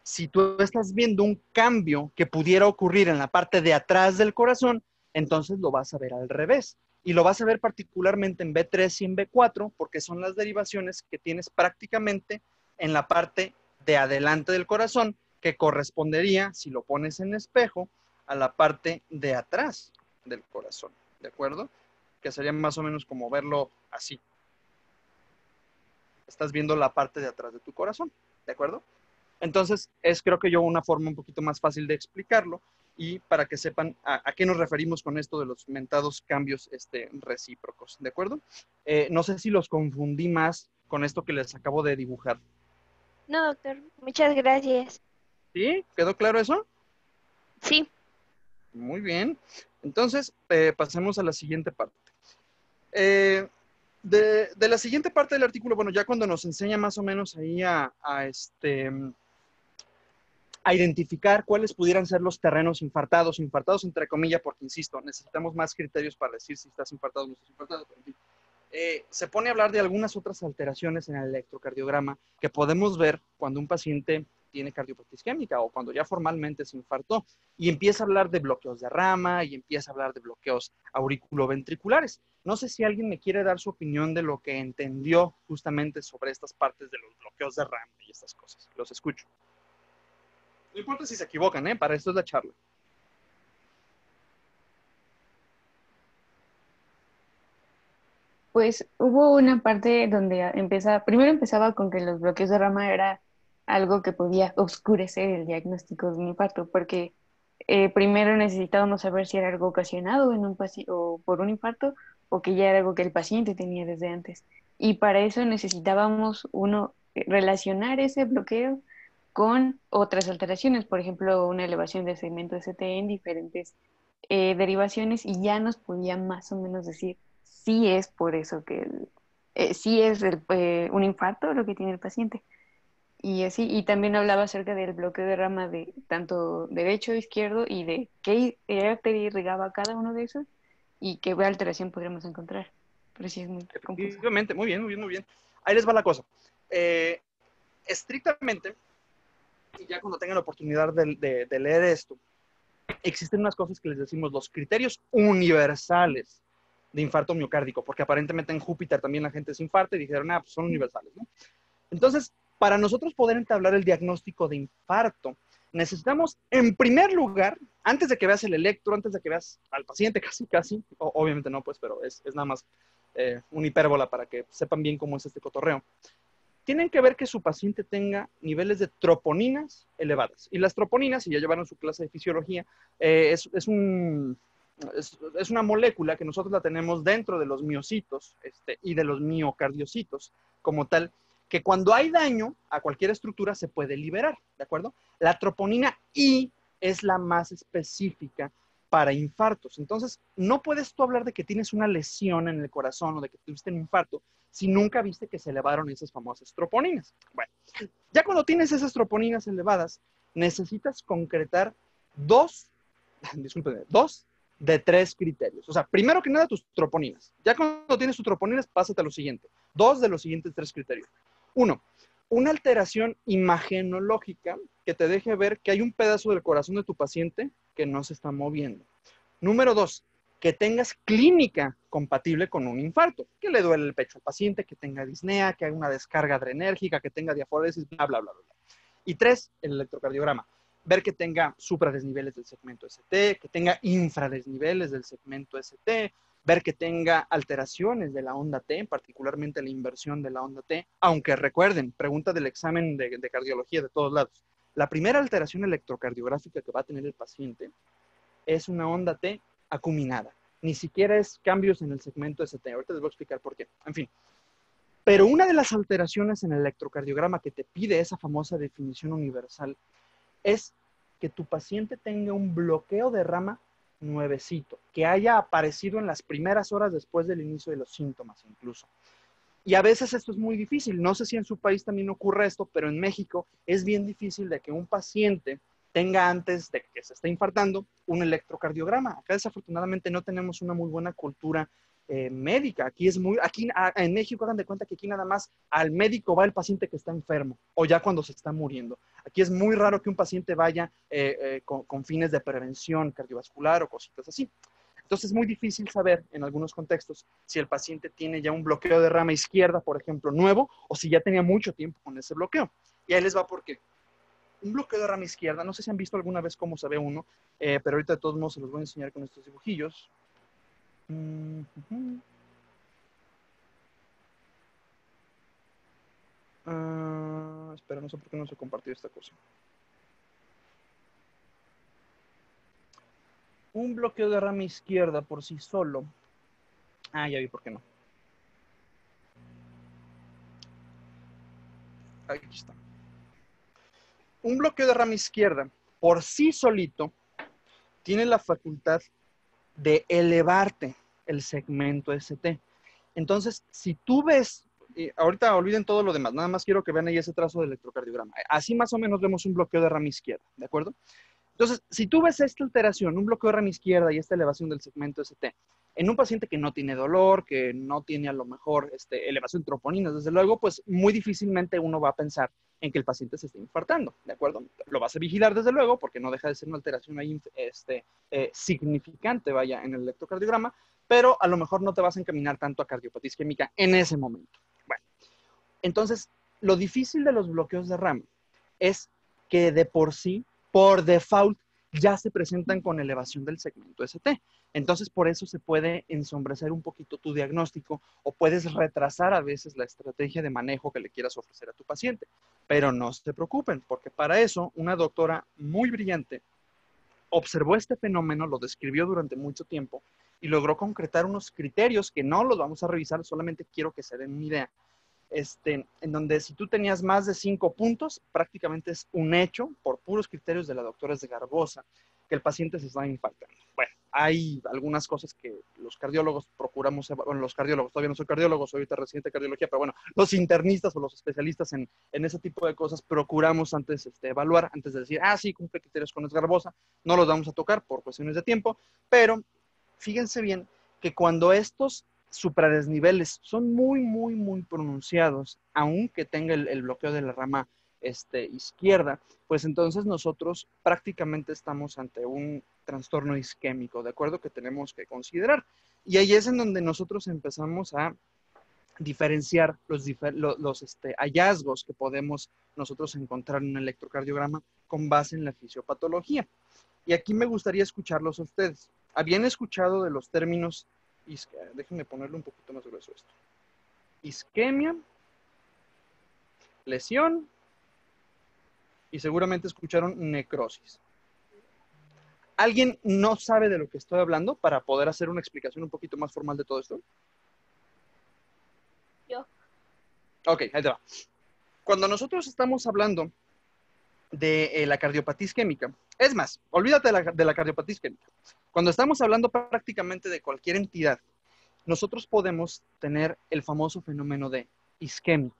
Si tú estás viendo un cambio que pudiera ocurrir en la parte de atrás del corazón, entonces lo vas a ver al revés. Y lo vas a ver particularmente en B3 y en B4, porque son las derivaciones que tienes prácticamente en la parte de adelante del corazón, que correspondería, si lo pones en espejo, a la parte de atrás del corazón. ¿De acuerdo? Que sería más o menos como verlo así. Estás viendo la parte de atrás de tu corazón. ¿De acuerdo? Entonces, es creo que yo una forma un poquito más fácil de explicarlo y para que sepan a qué nos referimos con esto de los mentados cambios recíprocos, ¿de acuerdo? No sé si los confundí más con esto que les acabo de dibujar. No, doctor, muchas gracias. ¿Sí? ¿Quedó claro eso? Sí. Muy bien. Entonces, pasemos a la siguiente parte. De la siguiente parte del artículo, bueno, ya cuando nos enseña más o menos ahí a identificar cuáles pudieran ser los terrenos infartados entre comillas, porque insisto, necesitamos más criterios para decir si estás infartado o no estás infartado, pero en fin. Se pone a hablar de algunas otras alteraciones en el electrocardiograma que podemos ver cuando un paciente tiene cardiopatía isquémica o cuando ya formalmente se infartó y empieza a hablar de bloqueos de rama y empieza a hablar de bloqueos auriculoventriculares. No sé si alguien me quiere dar su opinión de lo que entendió justamente sobre estas partes de los bloqueos de rama y estas cosas. Los escucho. No importa si se equivocan, para esto es la charla. Pues hubo una parte donde primero empezaba con que los bloqueos de rama era algo que podía oscurecer el diagnóstico de un infarto, porque primero necesitábamos saber si era algo ocasionado en un o por un infarto o que ya era algo que el paciente tenía desde antes. Y para eso necesitábamos relacionar ese bloqueo con otras alteraciones, por ejemplo, una elevación del segmento ST en diferentes derivaciones y ya nos podía más o menos decir si es por eso que sí es un infarto lo que tiene el paciente. Y así, y también hablaba acerca del bloqueo de rama de tanto derecho, izquierdo y de qué arteria irrigaba cada uno de esos y qué alteración podríamos encontrar. Pero sí es muy confuso. Efectivamente, muy bien, muy bien, muy bien. Ahí les va la cosa. Estrictamente, y ya cuando tengan la oportunidad de leer esto, existen unas cosas que les decimos los criterios universales de infarto miocárdico, porque aparentemente en Júpiter también la gente se infarta y dijeron, pues son universales, ¿no? Entonces, para nosotros poder entablar el diagnóstico de infarto, necesitamos, en primer lugar, antes de que veas el electro, antes de que veas al paciente casi, obviamente no, pues, pero es nada más una hipérbola para que sepan bien cómo es este cotorreo. Tienen que ver que su paciente tenga niveles de troponinas elevadas. Y las troponinas, si ya llevaron su clase de fisiología, es una molécula que nosotros la tenemos dentro de los miocitos y de los miocardiocitos como tal, que cuando hay daño a cualquier estructura se puede liberar, ¿de acuerdo? La troponina I es la más específica para infartos. Entonces, no puedes tú hablar de que tienes una lesión en el corazón o de que tuviste un infarto si nunca viste que se elevaron esas famosas troponinas. Bueno, ya cuando tienes esas troponinas elevadas, necesitas concretar dos de tres criterios. O sea, primero que nada, tus troponinas. Ya cuando tienes tus troponinas, pásate a lo siguiente. Dos de los siguientes tres criterios. Uno, una alteración imagenológica que te deje ver que hay un pedazo del corazón de tu paciente que no se está moviendo. Número dos, que tengas clínica compatible con un infarto, que le duele el pecho al paciente, que tenga disnea, que haga una descarga adrenérgica, que tenga diaforesis, bla, bla, bla, bla. Y tres, el electrocardiograma. Ver que tenga supradesniveles del segmento ST, que tenga infradesniveles del segmento ST, ver que tenga alteraciones de la onda T, particularmente la inversión de la onda T, aunque recuerden, pregunta del examen de cardiología de todos lados, la primera alteración electrocardiográfica que va a tener el paciente es una onda T acuminada, ni siquiera es cambios en el segmento ST, ahorita les voy a explicar por qué, en fin. Pero una de las alteraciones en el electrocardiograma que te pide esa famosa definición universal es que tu paciente tenga un bloqueo de rama nuevecito, que haya aparecido en las primeras horas después del inicio de los síntomas incluso. Y a veces esto es muy difícil, no sé si en su país también ocurre esto, pero en México es bien difícil de que un paciente tenga antes de que se esté infartando un electrocardiograma. Acá desafortunadamente no tenemos una muy buena cultura médica. Aquí en México hagan de cuenta que aquí nada más al médico va el paciente que está enfermo o ya cuando se está muriendo. Aquí es muy raro que un paciente vaya con fines de prevención cardiovascular o cositas así. Entonces es muy difícil saber en algunos contextos si el paciente tiene ya un bloqueo de rama izquierda, por ejemplo, nuevo, o si ya tenía mucho tiempo con ese bloqueo. Y ahí les va por qué. Un bloqueo de rama izquierda, no sé si han visto alguna vez cómo se ve uno, pero ahorita de todos modos se los voy a enseñar con estos dibujillos. Espera, no sé por qué no se compartió esta cosa. Un bloqueo de rama izquierda por sí solo. Ya vi por qué no. Aquí está. Un bloqueo de rama izquierda por sí solito tiene la facultad de elevarte el segmento ST. Entonces, si tú ves, ahorita olviden todo lo demás, nada más quiero que vean ahí ese trazo de electrocardiograma. Así más o menos vemos un bloqueo de rama izquierda, ¿de acuerdo? Entonces, si tú ves esta alteración, un bloqueo de rama izquierda y esta elevación del segmento ST, en un paciente que no tiene dolor, que no tiene a lo mejor elevación de troponinas, desde luego, pues muy difícilmente uno va a pensar en que el paciente se esté infartando, ¿de acuerdo? Lo vas a vigilar desde luego, porque no deja de ser una alteración ahí significante, vaya, en el electrocardiograma, pero a lo mejor no te vas a encaminar tanto a cardiopatía isquémica en ese momento. Bueno, entonces, lo difícil de los bloqueos de rama es que de por sí, por default, ya se presentan con elevación del segmento ST. Entonces, por eso se puede ensombrecer un poquito tu diagnóstico o puedes retrasar a veces la estrategia de manejo que le quieras ofrecer a tu paciente. Pero no se preocupen, porque para eso una doctora muy brillante observó este fenómeno, lo describió durante mucho tiempo y logró concretar unos criterios que no los vamos a revisar, solamente quiero que se den una idea. En donde si tú tenías más de 5 puntos, prácticamente es un hecho, por puros criterios de la doctora Esgarbosa, que el paciente se está infartando. Bueno, hay algunas cosas que los cardiólogos procuramos, bueno, los cardiólogos, todavía no soy cardiólogo, soy ahorita residente de cardiología, pero bueno, los internistas o los especialistas en ese tipo de cosas procuramos antes evaluar, antes de decir, sí, cumple criterios con Esgarbosa, no los vamos a tocar por cuestiones de tiempo, pero fíjense bien que cuando estos supradesniveles son muy, muy, muy pronunciados, aunque tenga el bloqueo de la rama izquierda, pues entonces nosotros prácticamente estamos ante un trastorno isquémico, ¿de acuerdo? Que tenemos que considerar. Y ahí es en donde nosotros empezamos a diferenciar los hallazgos que podemos nosotros encontrar en un electrocardiograma con base en la fisiopatología. Y aquí me gustaría escucharlos a ustedes. ¿Habían escuchado de los términos déjenme ponerle un poquito más grueso esto? Isquemia, lesión y seguramente escucharon necrosis. ¿Alguien no sabe de lo que estoy hablando para poder hacer una explicación un poquito más formal de todo esto? Yo. Ok, ahí te va. Cuando nosotros estamos hablando de la cardiopatía isquémica, es más, olvídate de la cardiopatía isquémica. Cuando estamos hablando prácticamente de cualquier entidad, nosotros podemos tener el famoso fenómeno de isquemia.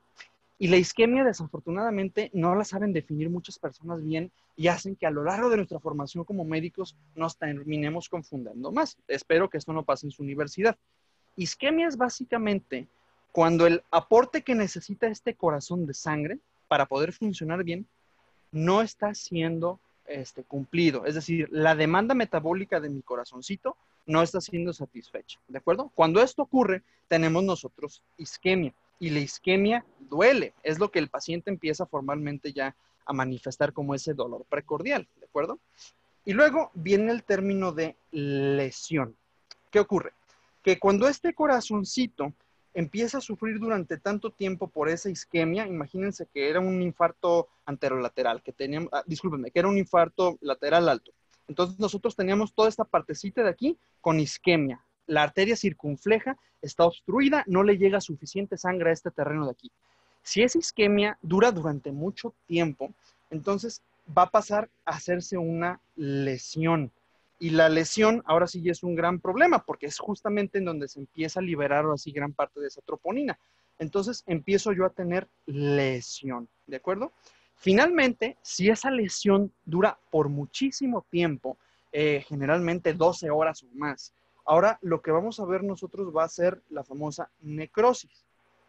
Y la isquemia, desafortunadamente, no la saben definir muchas personas bien y hacen que a lo largo de nuestra formación como médicos nos terminemos confundiendo más. Espero que esto no pase en su universidad. Isquemia es básicamente cuando el aporte que necesita este corazón de sangre para poder funcionar bien no está siendo cumplido. Es decir, la demanda metabólica de mi corazoncito no está siendo satisfecha, ¿de acuerdo? Cuando esto ocurre, tenemos nosotros isquemia. Y la isquemia duele. Es lo que el paciente empieza formalmente ya a manifestar como ese dolor precordial, ¿de acuerdo? Y luego viene el término de lesión. ¿Qué ocurre? Que cuando este corazoncito empieza a sufrir durante tanto tiempo por esa isquemia, imagínense que era un infarto anterolateral, que teníamos, discúlpenme, que era un infarto lateral alto. Entonces nosotros teníamos toda esta partecita de aquí con isquemia. La arteria circunfleja está obstruida, no le llega suficiente sangre a este terreno de aquí. Si esa isquemia dura durante mucho tiempo, entonces va a pasar a hacerse una lesión. Y la lesión ahora sí es un gran problema porque es justamente en donde se empieza a liberar ahora sí gran parte de esa troponina. Entonces empiezo yo a tener lesión, ¿de acuerdo? Finalmente, si esa lesión dura por muchísimo tiempo, generalmente 12 horas o más, ahora lo que vamos a ver nosotros va a ser la famosa necrosis.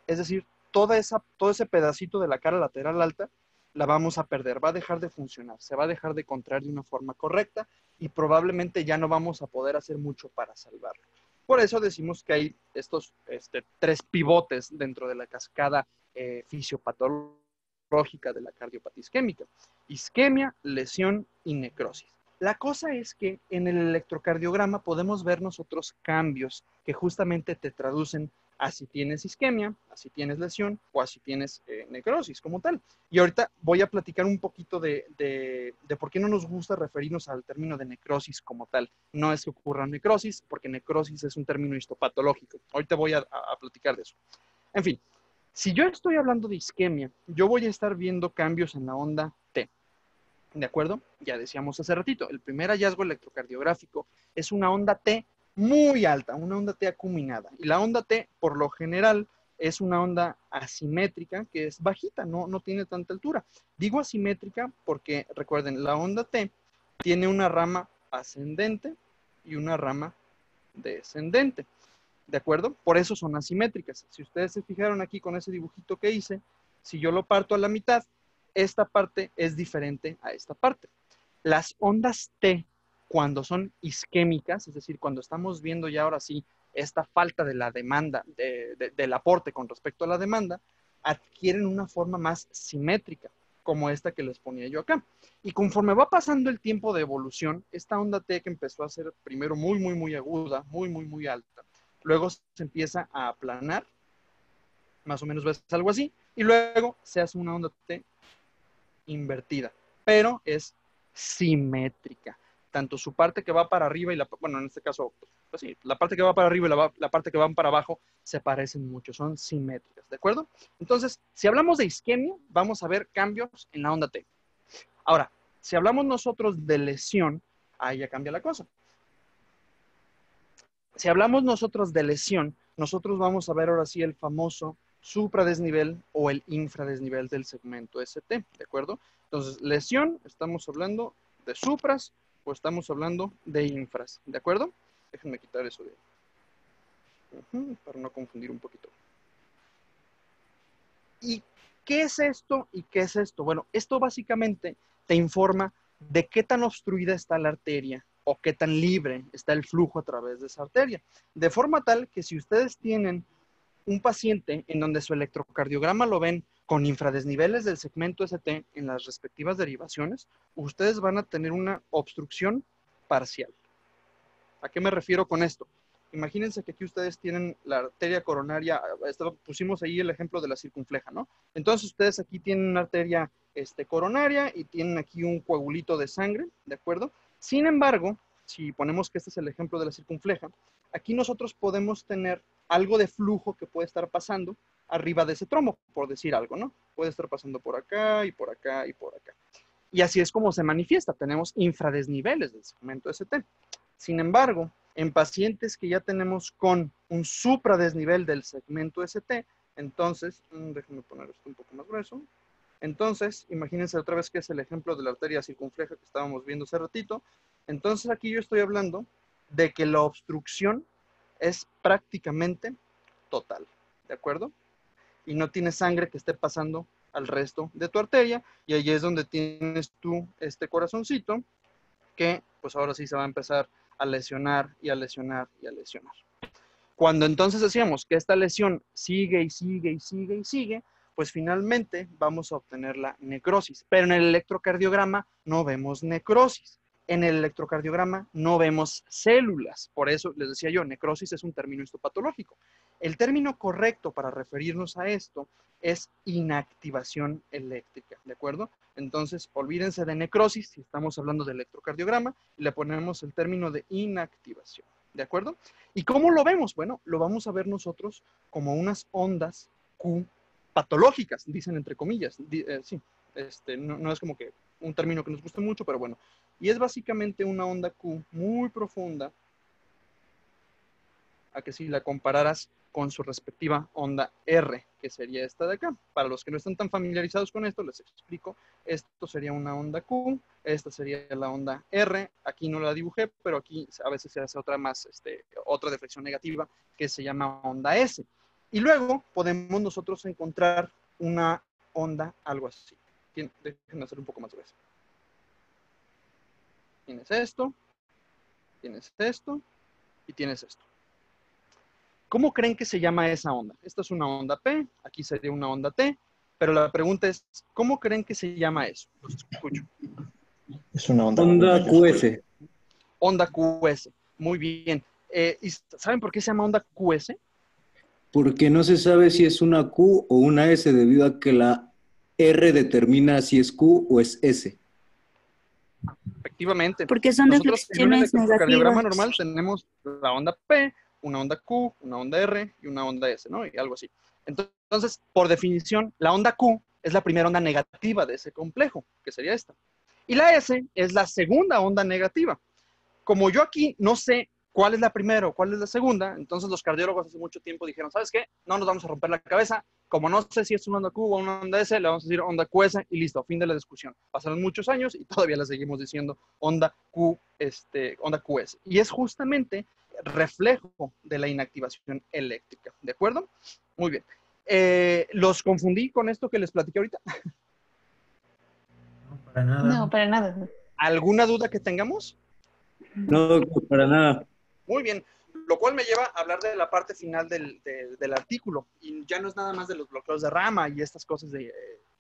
Es decir, todo ese pedacito de la cara lateral alta la vamos a perder, va a dejar de funcionar, se va a dejar de contraer de una forma correcta y probablemente ya no vamos a poder hacer mucho para salvarlo. Por eso decimos que hay estos 3 pivotes dentro de la cascada fisiopatológica de la cardiopatía isquémica: isquemia, lesión y necrosis. La cosa es que en el electrocardiograma podemos ver nosotros cambios que justamente te traducen a si tienes isquemia, a si tienes lesión o a si tienes necrosis como tal. Y ahorita voy a platicar un poquito de por qué no nos gusta referirnos al término de necrosis como tal. No es que ocurra necrosis, porque necrosis es un término histopatológico. Ahorita voy a platicar de eso. En fin, si yo estoy hablando de isquemia, yo voy a estar viendo cambios en la onda T. ¿De acuerdo? Ya decíamos hace ratito, el primer hallazgo electrocardiográfico es una onda T muy alta, una onda T acuminada. Y la onda T, por lo general, es una onda asimétrica que es bajita, no tiene tanta altura. Digo asimétrica porque, recuerden, la onda T tiene una rama ascendente y una rama descendente. ¿De acuerdo? Por eso son asimétricas. Si ustedes se fijaron aquí con ese dibujito que hice, si yo lo parto a la mitad, esta parte es diferente a esta parte. Las ondas T, cuando son isquémicas, es decir, cuando estamos viendo ya ahora sí esta falta de la demanda, del aporte con respecto a la demanda, adquieren una forma más simétrica, como esta que les ponía yo acá. Y conforme va pasando el tiempo de evolución, esta onda T que empezó a ser primero muy aguda, muy alta, luego se empieza a aplanar, más o menos ves algo así, y luego se hace una onda T invertida, pero es simétrica. Tanto su parte que va para arriba y bueno, en este caso, pues sí, la parte que va para arriba y la parte que va para abajo se parecen mucho, son simétricas, ¿de acuerdo? Entonces, si hablamos de isquemia, vamos a ver cambios en la onda T. Ahora, si hablamos nosotros de lesión, ahí ya cambia la cosa. Si hablamos nosotros de lesión, nosotros vamos a ver ahora sí el famoso supradesnivel o el infradesnivel del segmento ST, ¿de acuerdo? Entonces, lesión, estamos hablando de supras o estamos hablando de infras, ¿de acuerdo? Déjenme quitar eso de ahí, para no confundir un poquito. ¿Y qué es esto y qué es esto? Bueno, esto básicamente te informa de qué tan obstruida está la arteria o qué tan libre está el flujo a través de esa arteria. De forma tal que si ustedes tienen un paciente en donde su electrocardiograma lo ven con infradesniveles del segmento ST en las respectivas derivaciones, ustedes van a tener una obstrucción parcial. ¿A qué me refiero con esto? Imagínense que aquí ustedes tienen la arteria coronaria, pusimos ahí el ejemplo de la circunfleja, ¿no? Entonces ustedes aquí tienen una arteria coronaria y tienen aquí un coagulito de sangre, ¿de acuerdo? Sin embargo, si ponemos que este es el ejemplo de la circunfleja, aquí nosotros podemos tener algo de flujo que puede estar pasando arriba de ese trombo, por decir algo, ¿no? Puede estar pasando por acá y por acá y por acá. Y así es como se manifiesta, tenemos infradesniveles del segmento ST. Sin embargo, en pacientes que ya tenemos con un supradesnivel del segmento ST, entonces, déjenme poner esto un poco más grueso. Entonces, imagínense otra vez que es el ejemplo de la arteria circunfleja que estábamos viendo hace ratito. Entonces, aquí yo estoy hablando de que la obstrucción es prácticamente total, ¿de acuerdo? Y no tiene sangre que esté pasando al resto de tu arteria, y ahí es donde tienes tú este corazoncito que pues ahora sí se va a empezar a lesionar y a lesionar y a lesionar. Cuando entonces decíamos que esta lesión sigue y sigue y sigue y sigue, pues finalmente vamos a obtener la necrosis. Pero en el electrocardiograma no vemos necrosis. En el electrocardiograma no vemos células. Por eso les decía yo, necrosis es un término histopatológico. El término correcto para referirnos a esto es inactivación eléctrica, ¿de acuerdo? Entonces, olvídense de necrosis si estamos hablando de electrocardiograma y le ponemos el término de inactivación, ¿de acuerdo? ¿Y cómo lo vemos? Bueno, lo vamos a ver nosotros como unas ondas Q patológicas, dicen entre comillas. Sí, no es como que un término que nos guste mucho, pero bueno. Y es básicamente una onda Q muy profunda, a que si la compararas con su respectiva onda R, que sería esta de acá. Para los que no están tan familiarizados con esto, les explico. Esto sería una onda Q, esta sería la onda R. Aquí no la dibujé, pero aquí a veces se hace otra más, otra deflexión negativa, que se llama onda S. Y luego podemos nosotros encontrar una onda algo así. Déjenme hacer un poco más grueso. Tienes esto y tienes esto. ¿Cómo creen que se llama esa onda? Esta es una onda P, aquí sería una onda T, pero la pregunta es, ¿cómo creen que se llama eso? Los escucho. Es una onda QS. Onda QS, muy bien. ¿Y saben por qué se llama onda QS? Porque no se sabe si es una Q o una S debido a que la R determina si es Q o es S. Efectivamente. Porque son Nosotros en un deflexiones electrocardiograma negativas. normal tenemos la onda P, una onda Q, una onda R y una onda S, ¿no? Y algo así. Entonces, por definición, la onda Q es la primera onda negativa de ese complejo, que sería esta. Y la S es la segunda onda negativa. Como yo aquí no sé cuál es la primera o cuál es la segunda, entonces los cardiólogos hace mucho tiempo dijeron, ¿sabes qué? No nos vamos a romper la cabeza. Como no sé si es una onda Q o una onda S, le vamos a decir onda QS y listo, fin de la discusión. Pasaron muchos años y todavía le seguimos diciendo onda Q, onda QS. Y es justamente reflejo de la inactivación eléctrica, ¿de acuerdo? Muy bien. ¿Los confundí con esto que les platiqué ahorita? No, para nada. No, para nada. ¿Alguna duda que tengamos? No, para nada. Muy bien, lo cual me lleva a hablar de la parte final del artículo. Y ya no es nada más de los bloqueos de rama y estas cosas de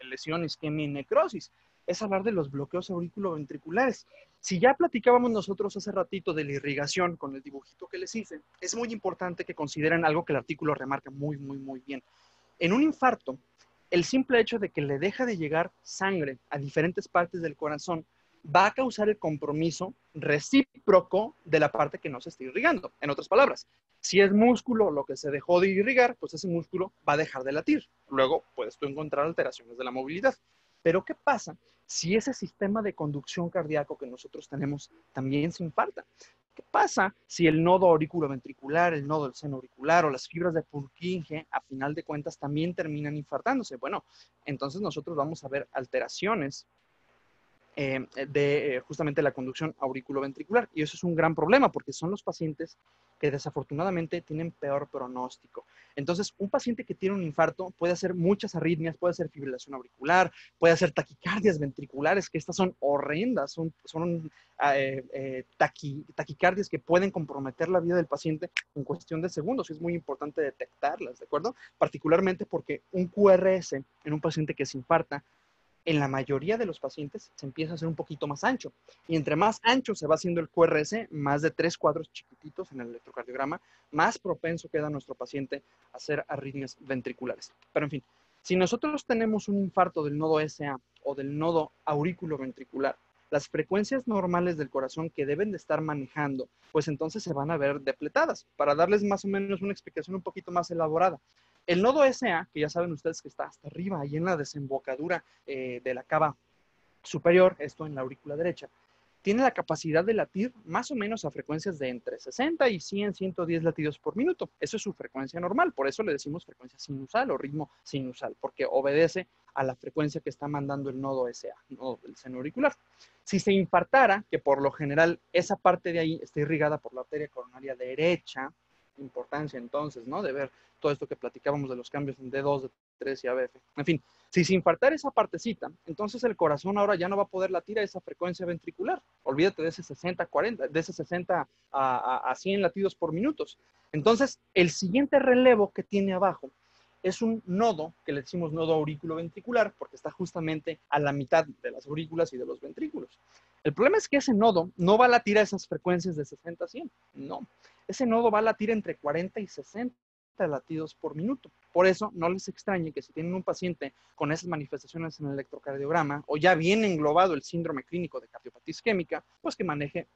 lesión, isquemia y necrosis. Es hablar de los bloqueos auriculoventriculares. Si ya platicábamos nosotros hace ratito de la irrigación con el dibujito que les hice, es muy importante que consideren algo que el artículo remarca muy, muy, muy bien. En un infarto, el simple hecho de que le deja de llegar sangre a diferentes partes del corazón va a causar el compromiso recíproco de la parte que no se está irrigando. En otras palabras, si es músculo lo que se dejó de irrigar, pues ese músculo va a dejar de latir. Luego puedes tú encontrar alteraciones de la movilidad. Pero ¿qué pasa si ese sistema de conducción cardíaco que nosotros tenemos también se infarta? ¿Qué pasa si el nodo auriculoventricular, el nodo del seno auricular o las fibras de Purkinje, a final de cuentas, también terminan infartándose? Bueno, entonces nosotros vamos a ver alteraciones de justamente la conducción auriculoventricular. Y eso es un gran problema porque son los pacientes que desafortunadamente tienen peor pronóstico. Entonces, un paciente que tiene un infarto puede hacer muchas arritmias, puede hacer fibrilación auricular, puede hacer taquicardias ventriculares, que estas son horrendas, son taquicardias que pueden comprometer la vida del paciente en cuestión de segundos. Y es muy importante detectarlas, ¿de acuerdo? Particularmente porque un QRS en un paciente que se infarta, en la mayoría de los pacientes se empieza a hacer un poquito más ancho. Y entre más ancho se va haciendo el QRS, más de 3 cuadros chiquititos en el electrocardiograma, más propenso queda nuestro paciente a hacer arritmias ventriculares. Pero en fin, si nosotros tenemos un infarto del nodo SA o del nodo auriculoventricular, las frecuencias normales del corazón que deben de estar manejando, pues entonces se van a ver depletadas. Para darles más o menos una explicación un poquito más elaborada. El nodo SA, que ya saben ustedes que está hasta arriba, ahí en la desembocadura de la cava superior, esto en la aurícula derecha, tiene la capacidad de latir más o menos a frecuencias de entre 60 y 100, 110 latidos por minuto. Eso es su frecuencia normal, por eso le decimos frecuencia sinusal o ritmo sinusal, porque obedece a la frecuencia que está mandando el nodo SA, nodo del seno auricular. Si se infartara, que por lo general esa parte de ahí está irrigada por la arteria coronaria derecha, importancia entonces, ¿no? De ver todo esto que platicábamos de los cambios en D2, D3 y ABF. En fin, si se infartara esa partecita, entonces el corazón ahora ya no va a poder latir a esa frecuencia ventricular. Olvídate de ese 60-40, de ese 60 a 100 latidos por minutos. Entonces, el siguiente relevo que tiene abajo es un nodo, que le decimos nodo auriculoventricular, porque está justamente a la mitad de las aurículas y de los ventrículos. El problema es que ese nodo no va a latir a esas frecuencias de 60 a 100, no. Ese nodo va a latir entre 40 y 60 latidos por minuto. Por eso, no les extrañe que si tienen un paciente con esas manifestaciones en el electrocardiograma o ya bien englobado el síndrome clínico de cardiopatía isquémica, pues que maneje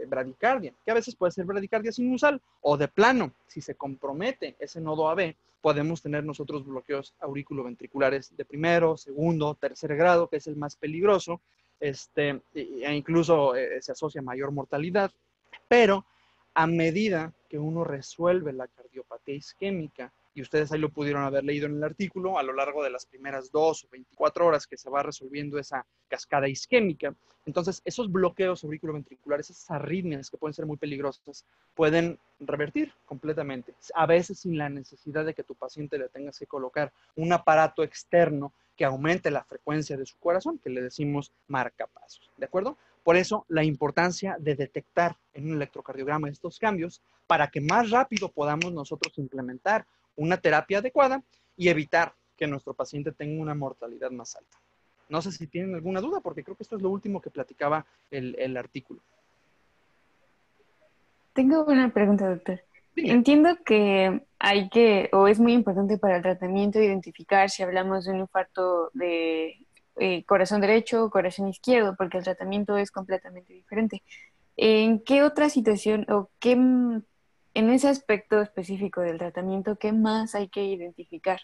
bradicardia, que a veces puede ser bradicardia sinusal o de plano, si se compromete ese nodo AB, podemos tener nosotros bloqueos auriculoventriculares de primero, segundo, tercer grado, que es el más peligroso, e incluso se asocia a mayor mortalidad, pero a medida que uno resuelve la cardiopatía isquémica, y ustedes ahí lo pudieron haber leído en el artículo, a lo largo de las primeras 2 o 24 horas que se va resolviendo esa cascada isquémica, entonces esos bloqueos auriculoventriculares, esas arritmias que pueden ser muy peligrosas, pueden revertir completamente, a veces sin la necesidad de que tu paciente le tengas que colocar un aparato externo que aumente la frecuencia de su corazón, que le decimos marcapasos, ¿de acuerdo? Por eso, la importancia de detectar en un electrocardiograma estos cambios para que más rápido podamos nosotros implementar una terapia adecuada y evitar que nuestro paciente tenga una mortalidad más alta. No sé si tienen alguna duda, porque creo que esto es lo último que platicaba el artículo. Tengo una pregunta, doctor. Dime. Entiendo que hay que, o es muy importante para el tratamiento identificar si hablamos de un infarto de corazón derecho o corazón izquierdo, porque el tratamiento es completamente diferente. ¿En qué otra situación o qué, en ese aspecto específico del tratamiento, qué más hay que identificar?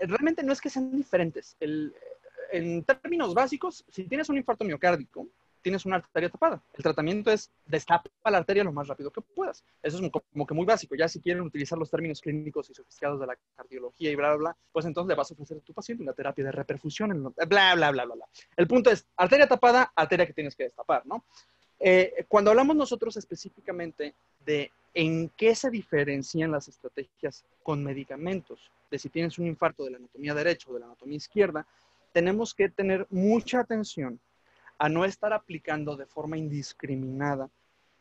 Realmente no es que sean diferentes. En términos básicos, si tienes un infarto miocárdico, tienes una arteria tapada. El tratamiento es destapa la arteria lo más rápido que puedas. Eso es como que muy básico. Ya si quieren utilizar los términos clínicos y sofisticados de la cardiología y bla, bla, bla, pues entonces le vas a ofrecer a tu paciente una terapia de reperfusión, bla, bla, bla, bla, bla. El punto es, arteria tapada, arteria que tienes que destapar, ¿no? Cuando hablamos nosotros específicamente de en qué se diferencian las estrategias con medicamentos, de si tienes un infarto de la anatomía derecha o de la anatomía izquierda, tenemos que tener mucha atención a no estar aplicando de forma indiscriminada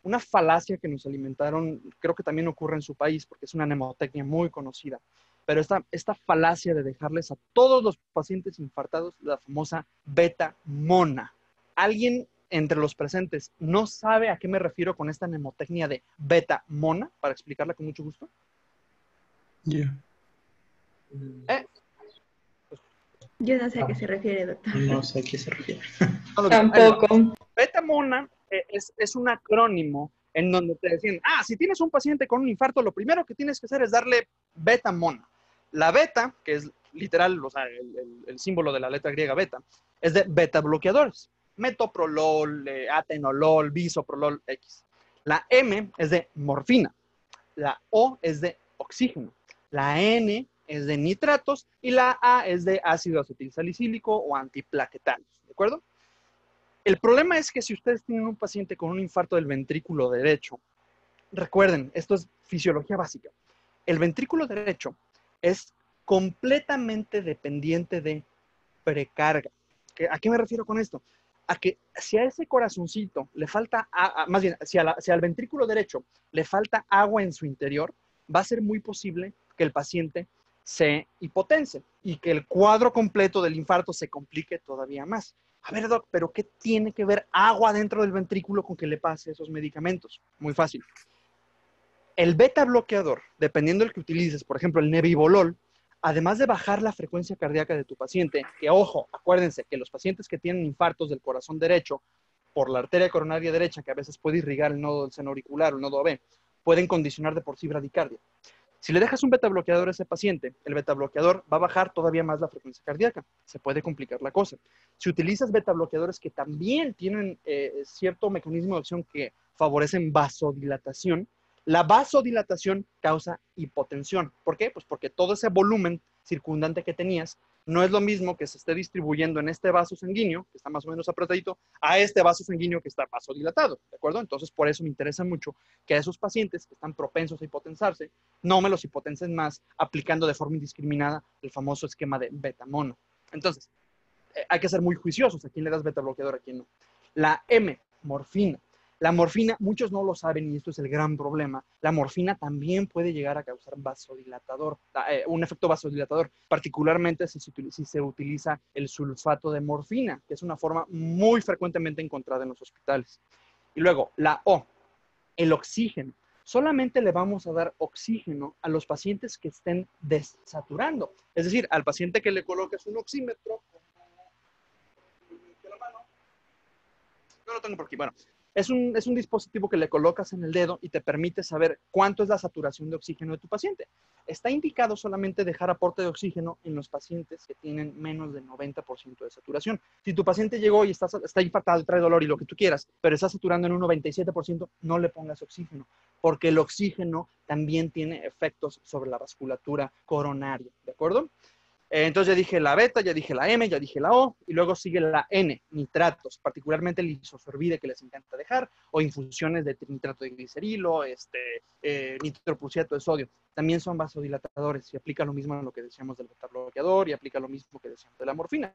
una falacia que nos alimentaron, creo que también ocurre en su país, porque es una mnemotecnia muy conocida, pero esta falacia de dejarles a todos los pacientes infartados la famosa beta-mona. ¿Alguien entre los presentes no sabe a qué me refiero con esta mnemotecnia de beta-mona? Para explicarla con mucho gusto. Yo no sé a qué se refiere, doctor. No sé a qué se refiere. Tampoco. Beta-mona es un acrónimo en donde te decían, si tienes un paciente con un infarto, lo primero que tienes que hacer es darle beta-mona. La beta, que es literal, o sea, el símbolo de la letra griega beta, es de beta bloqueadores. Metoprolol, atenolol, bisoprolol, X. La M es de morfina. La O es de oxígeno. La N es de nitratos y la A es de ácido acetilsalicílico o antiplaquetarios, ¿de acuerdo? El problema es que si ustedes tienen un paciente con un infarto del ventrículo derecho, recuerden, esto es fisiología básica. El ventrículo derecho es completamente dependiente de precarga. ¿A qué me refiero con esto? A que si a ese corazoncito le falta, más bien, si al ventrículo derecho le falta agua en su interior, va a ser muy posible que el paciente se hipotense y que el cuadro completo del infarto se complique todavía más. A ver, doc, ¿pero qué tiene que ver agua dentro del ventrículo con que le pase esos medicamentos? Muy fácil. El beta bloqueador, dependiendo del que utilices, por ejemplo, el nebivolol, además de bajar la frecuencia cardíaca de tu paciente, que ojo, acuérdense que los pacientes que tienen infartos del corazón derecho por la arteria coronaria derecha, que a veces puede irrigar el nodo del seno auricular o el nodo AB, pueden condicionar de por sí bradicardia. Si le dejas un beta bloqueador a ese paciente, el beta bloqueador va a bajar todavía más la frecuencia cardíaca. Se puede complicar la cosa. Si utilizas beta bloqueadores que también tienen cierto mecanismo de acción que favorecen vasodilatación, la vasodilatación causa hipotensión. ¿Por qué? Pues porque todo ese volumen circundante que tenías no es lo mismo que se esté distribuyendo en este vaso sanguíneo, que está más o menos apretadito, a este vaso sanguíneo que está vasodilatado, ¿de acuerdo? Entonces, por eso me interesa mucho que a esos pacientes que están propensos a hipotensarse, no me los hipotensen más aplicando de forma indiscriminada el famoso esquema de beta-mono. Entonces, hay que ser muy juiciosos a quién le das beta bloqueador, a quién no. La M, morfina. La morfina, muchos no lo saben y esto es el gran problema, la morfina también puede llegar a causar vasodilatador, un efecto vasodilatador, particularmente si se utiliza el sulfato de morfina, que es una forma muy frecuentemente encontrada en los hospitales. Y luego, la O, el oxígeno. Solamente le vamos a dar oxígeno a los pacientes que estén desaturando. Es decir, al paciente que le coloques un oxímetro, no lo tengo por aquí, bueno, Es un dispositivo que le colocas en el dedo y te permite saber cuánto es la saturación de oxígeno de tu paciente. Está indicado solamente dejar aporte de oxígeno en los pacientes que tienen menos del 90% de saturación. Si tu paciente llegó y está infartado, trae dolor y lo que tú quieras, pero está saturando en un 97%, no le pongas oxígeno, porque el oxígeno también tiene efectos sobre la vasculatura coronaria, ¿de acuerdo? Entonces ya dije la beta, ya dije la M, ya dije la O, y luego sigue la N, nitratos, particularmente el isosorbide que les encanta dejar, o infusiones de nitrato de glicerilo, nitroprusiato de sodio. También son vasodilatadores y aplica lo mismo a lo que decíamos del beta bloqueador y aplica lo mismo que decíamos de la morfina.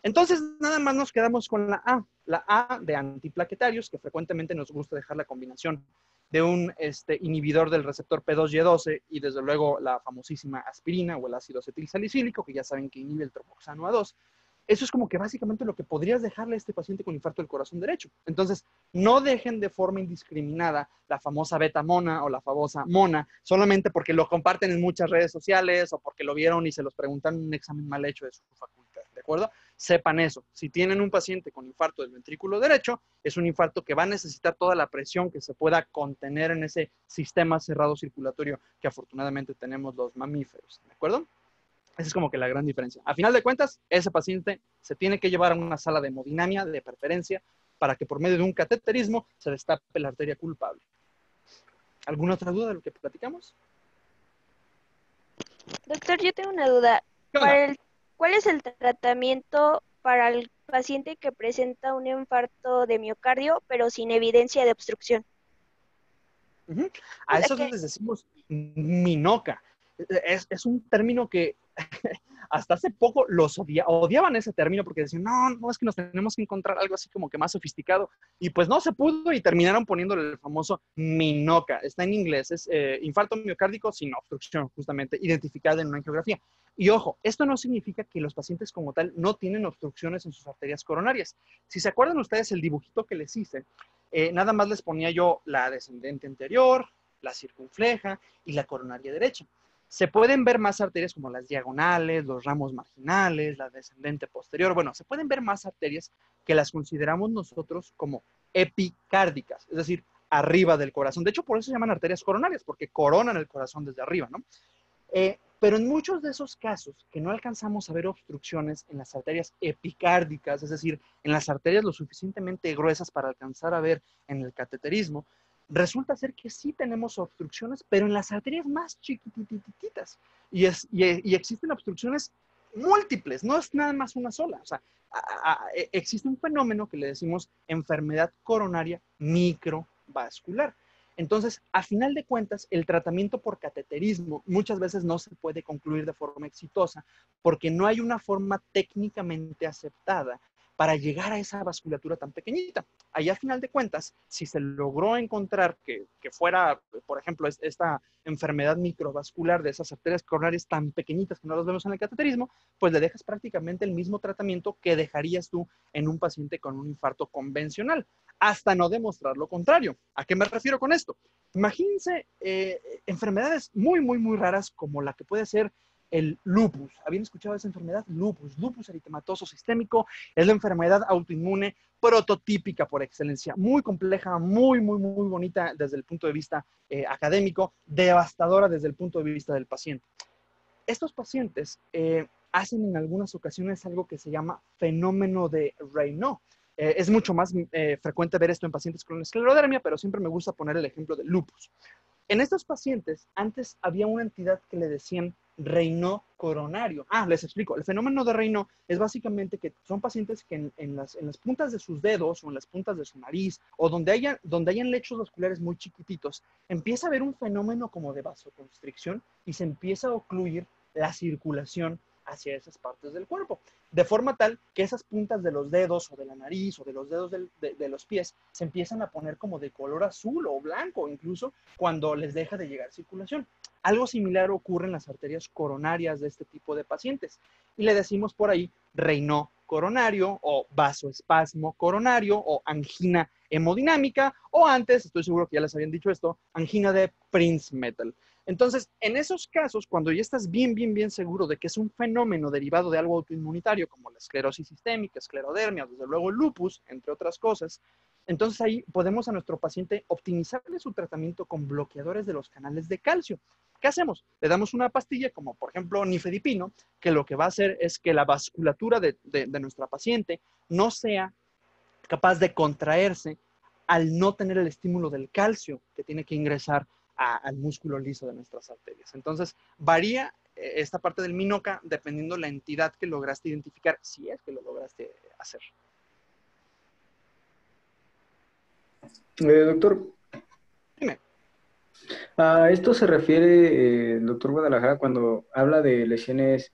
Entonces, nada más nos quedamos con la A de antiplaquetarios, que frecuentemente nos gusta dejar la combinación de un inhibidor del receptor P2Y12 y desde luego la famosísima aspirina o el ácido acetilsalicílico, que ya saben que inhibe el tropoxano A2. Eso es como que básicamente lo que podrías dejarle a este paciente con infarto del corazón derecho. Entonces, no dejen de forma indiscriminada la famosa beta-mona o la famosa mona, solamente porque lo comparten en muchas redes sociales o porque lo vieron y se los preguntan en un examen mal hecho de su facultad, ¿de acuerdo? Sepan eso. Si tienen un paciente con infarto del ventrículo derecho, es un infarto que va a necesitar toda la presión que se pueda contener en ese sistema cerrado circulatorio que afortunadamente tenemos los mamíferos, ¿de acuerdo? Esa es como que la gran diferencia. A final de cuentas, ese paciente se tiene que llevar a una sala de hemodinamia de preferencia para que por medio de un cateterismo se destape la arteria culpable. ¿Alguna otra duda de lo que platicamos? Doctor, yo tengo una duda. ¿Cuál es el tratamiento para el paciente que presenta un infarto de miocardio, pero sin evidencia de obstrucción? A eso les decimos minoca. Es un término que hasta hace poco los odiaban ese término porque decían, no, es que nos tenemos que encontrar algo así como que más sofisticado. Y pues no se pudo y terminaron poniéndole el famoso minoca. Está en inglés, es infarto miocárdico sin obstrucción, justamente, identificada en una angiografía. Y ojo, esto no significa que los pacientes como tal no tienen obstrucciones en sus arterias coronarias. Si se acuerdan ustedes el dibujito que les hice, nada más les ponía yo la descendente anterior, la circunfleja y la coronaria derecha. Se pueden ver más arterias como las diagonales, los ramos marginales, la descendente posterior. Bueno, se pueden ver más arterias que las consideramos nosotros como epicárdicas, es decir, arriba del corazón. De hecho, por eso se llaman arterias coronarias, porque coronan el corazón desde arriba, ¿no? Pero en muchos de esos casos que no alcanzamos a ver obstrucciones en las arterias epicárdicas, es decir, en las arterias lo suficientemente gruesas para alcanzar a ver en el cateterismo, resulta ser que sí tenemos obstrucciones, pero en las arterias más chiquitititas. Y existen obstrucciones múltiples, no es nada más una sola. O sea, existe un fenómeno que le decimos enfermedad coronaria microvascular. Entonces, a final de cuentas, el tratamiento por cateterismo muchas veces no se puede concluir de forma exitosa porque no hay una forma técnicamente aceptada para llegar a esa vasculatura tan pequeñita. Ahí, a final de cuentas, si se logró encontrar que fuera, por ejemplo, esta enfermedad microvascular de esas arterias coronarias tan pequeñitas que no las vemos en el cateterismo, pues le dejas prácticamente el mismo tratamiento que dejarías tú en un paciente con un infarto convencional, hasta no demostrar lo contrario. ¿A qué me refiero con esto? Imagínense enfermedades muy, muy, muy raras como la que puede ser el lupus. ¿Habían escuchado esa enfermedad? Lupus eritematoso sistémico. Es la enfermedad autoinmune prototípica por excelencia. Muy compleja, muy, muy, muy bonita desde el punto de vista académico, devastadora desde el punto de vista del paciente. Estos pacientes hacen en algunas ocasiones algo que se llama fenómeno de Raynaud. Es mucho más frecuente ver esto en pacientes con esclerodermia, pero siempre me gusta poner el ejemplo del lupus. En estos pacientes, antes había una entidad que le decían Raynaud coronario. Les explico. El fenómeno de Raynaud es básicamente que son pacientes que en las puntas de sus dedos o en las puntas de su nariz o donde hayan lechos vasculares muy chiquititos, empieza a haber un fenómeno como de vasoconstricción y se empieza a ocluir la circulación hacia esas partes del cuerpo, de forma tal que esas puntas de los dedos o de la nariz o de los dedos de los pies se empiezan a poner como de color azul o blanco, incluso cuando les deja de llegar circulación. Algo similar ocurre en las arterias coronarias de este tipo de pacientes y le decimos por ahí Raynaud coronario o vasoespasmo coronario o angina hemodinámica o antes, estoy seguro que ya les habían dicho esto, angina de Prinzmetal. Entonces, en esos casos, cuando ya estás bien seguro de que es un fenómeno derivado de algo autoinmunitario, como la esclerosis sistémica, esclerodermia, desde luego el lupus, entre otras cosas, Entonces ahí podemos a nuestro paciente optimizarle su tratamiento con bloqueadores de los canales de calcio. ¿Qué hacemos? Le damos una pastilla como por ejemplo nifedipino, que lo que va a hacer es que la vasculatura de nuestra paciente no sea capaz de contraerse al no tener el estímulo del calcio que tiene que ingresar al músculo liso de nuestras arterias. Entonces varía esta parte del MINOCA dependiendo la entidad que lograste identificar, si es que lo lograste hacer. Doctor, Dime. a esto se refiere el doctor Guadalajara cuando habla de lesiones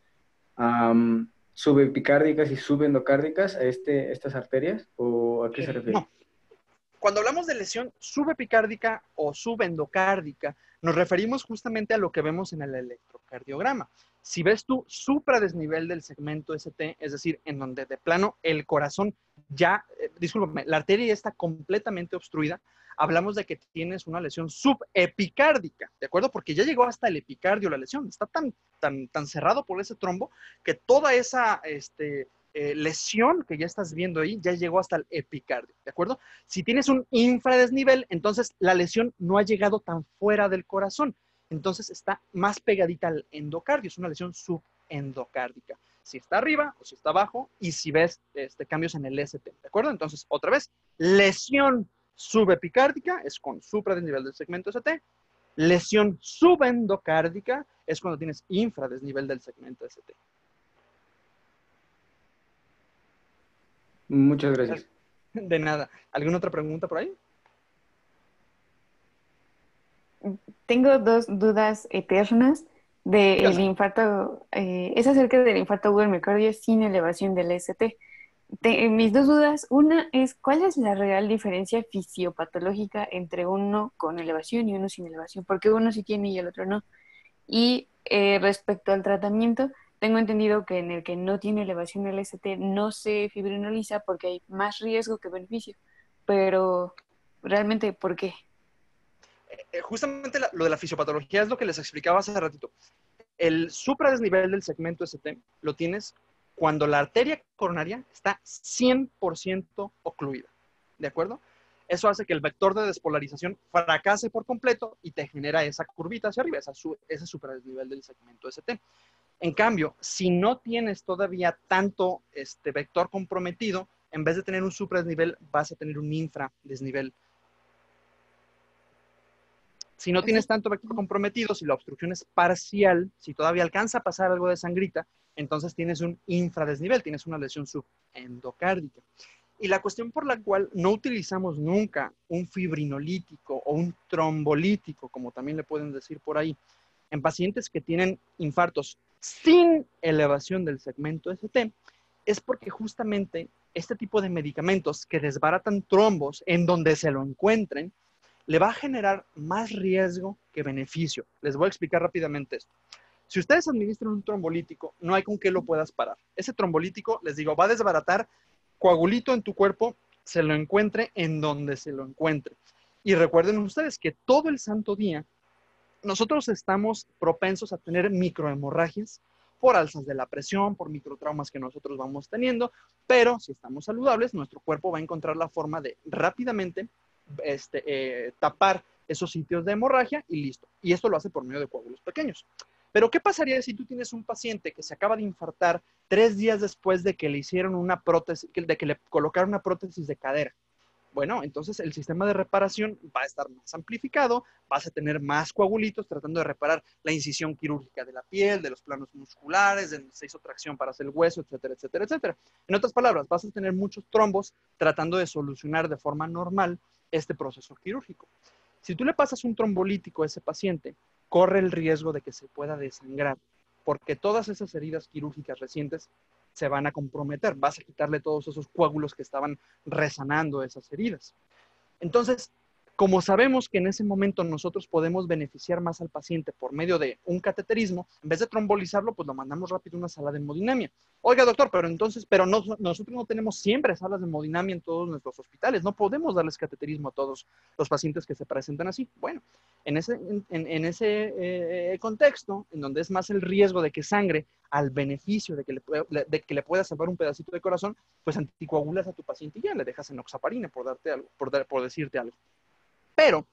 subepicárdicas y subendocárdicas a estas arterias, ¿o a qué se refiere? No. Cuando hablamos de lesión subepicárdica o subendocárdica, nos referimos justamente a lo que vemos en el electrocardiograma. Si ves tú supradesnivel del segmento ST, es decir, en donde de plano el corazón ya, discúlpame, la arteria ya está completamente obstruida, hablamos de que tienes una lesión subepicárdica, ¿de acuerdo? Porque ya llegó hasta el epicardio la lesión, está tan cerrado por ese trombo que toda esa lesión que ya estás viendo ahí ya llegó hasta el epicardio, ¿de acuerdo? Si tienes un infradesnivel, entonces la lesión no ha llegado tan fuera del corazón, entonces está más pegadita al endocardio, es una lesión subendocárdica. Si está arriba o si está abajo, y si ves cambios en el ST, ¿de acuerdo? Entonces, otra vez, lesión subepicárdica es con supradesnivel del segmento ST, lesión subendocárdica es cuando tienes infradesnivel del segmento ST. Muchas gracias. De nada. ¿Alguna otra pregunta por ahí? Tengo dos dudas eternas del infarto. Es acerca del infarto agudo del miocardio sin elevación del ST. Mis dos dudas, una es, ¿cuál es la real diferencia fisiopatológica entre uno con elevación y uno sin elevación? Porque uno sí tiene y el otro no. Y respecto al tratamiento, tengo entendido que en el que no tiene elevación del ST no se fibrinoliza porque hay más riesgo que beneficio. Pero, ¿realmente por qué? Justamente lo de la fisiopatología es lo que les explicaba hace ratito. El supradesnivel del segmento ST lo tienes cuando la arteria coronaria está 100% ocluida, ¿de acuerdo? Eso hace que el vector de despolarización fracase por completo y te genera esa curvita hacia arriba, ese supradesnivel del segmento ST. En cambio, si no tienes todavía tanto vector comprometido, en vez de tener un supradesnivel, vas a tener un infradesnivel. Si no tienes tanto vector comprometido, si la obstrucción es parcial, si todavía alcanza a pasar algo de sangrita, entonces tienes un infradesnivel, tienes una lesión subendocárdica. Y la cuestión por la cual no utilizamos nunca un fibrinolítico o un trombolítico, como también le pueden decir por ahí, en pacientes que tienen infartos sin elevación del segmento ST, es porque justamente este tipo de medicamentos que desbaratan trombos en donde se lo encuentren, le va a generar más riesgo que beneficio. Les voy a explicar rápidamente esto. Si ustedes administran un trombolítico, no hay con qué lo puedas parar. Ese trombolítico, les digo, va a desbaratar coagulito en tu cuerpo, se lo encuentre en donde se lo encuentre. Y recuerden ustedes que todo el santo día, nosotros estamos propensos a tener microhemorragias por alzas de la presión, por microtraumas que nosotros vamos teniendo, pero si estamos saludables, nuestro cuerpo va a encontrar la forma de rápidamente tapar esos sitios de hemorragia y listo. Y esto lo hace por medio de coágulos pequeños. Pero, ¿qué pasaría si tú tienes un paciente que se acaba de infartar 3 días después de que le hicieron una prótesis, de que le colocaron una prótesis de cadera? Bueno, entonces el sistema de reparación va a estar más amplificado, vas a tener más coagulitos tratando de reparar la incisión quirúrgica de la piel, de los planos musculares, de donde se hizo tracción para hacer el hueso, etcétera, etcétera, etcétera. En otras palabras, vas a tener muchos trombos tratando de solucionar de forma normal este proceso quirúrgico. Si tú le pasas un trombolítico a ese paciente, corre el riesgo de que se pueda desangrar, porque todas esas heridas quirúrgicas recientes se van a comprometer. Vas a quitarle todos esos coágulos que estaban resanando esas heridas. Entonces, Como sabemos que en ese momento nosotros podemos beneficiar más al paciente por medio de un cateterismo, en vez de trombolizarlo, pues lo mandamos rápido a una sala de hemodinamia. Oiga, doctor, nosotros no tenemos siempre salas de hemodinamia en todos nuestros hospitales. No podemos darles cateterismo a todos los pacientes que se presentan así. Bueno, en ese contexto, en donde es más el riesgo de que sangre al beneficio de que le pueda salvar un pedacito de corazón, pues anticoagulas a tu paciente y ya le dejas enoxaparina, por decirte algo. Pero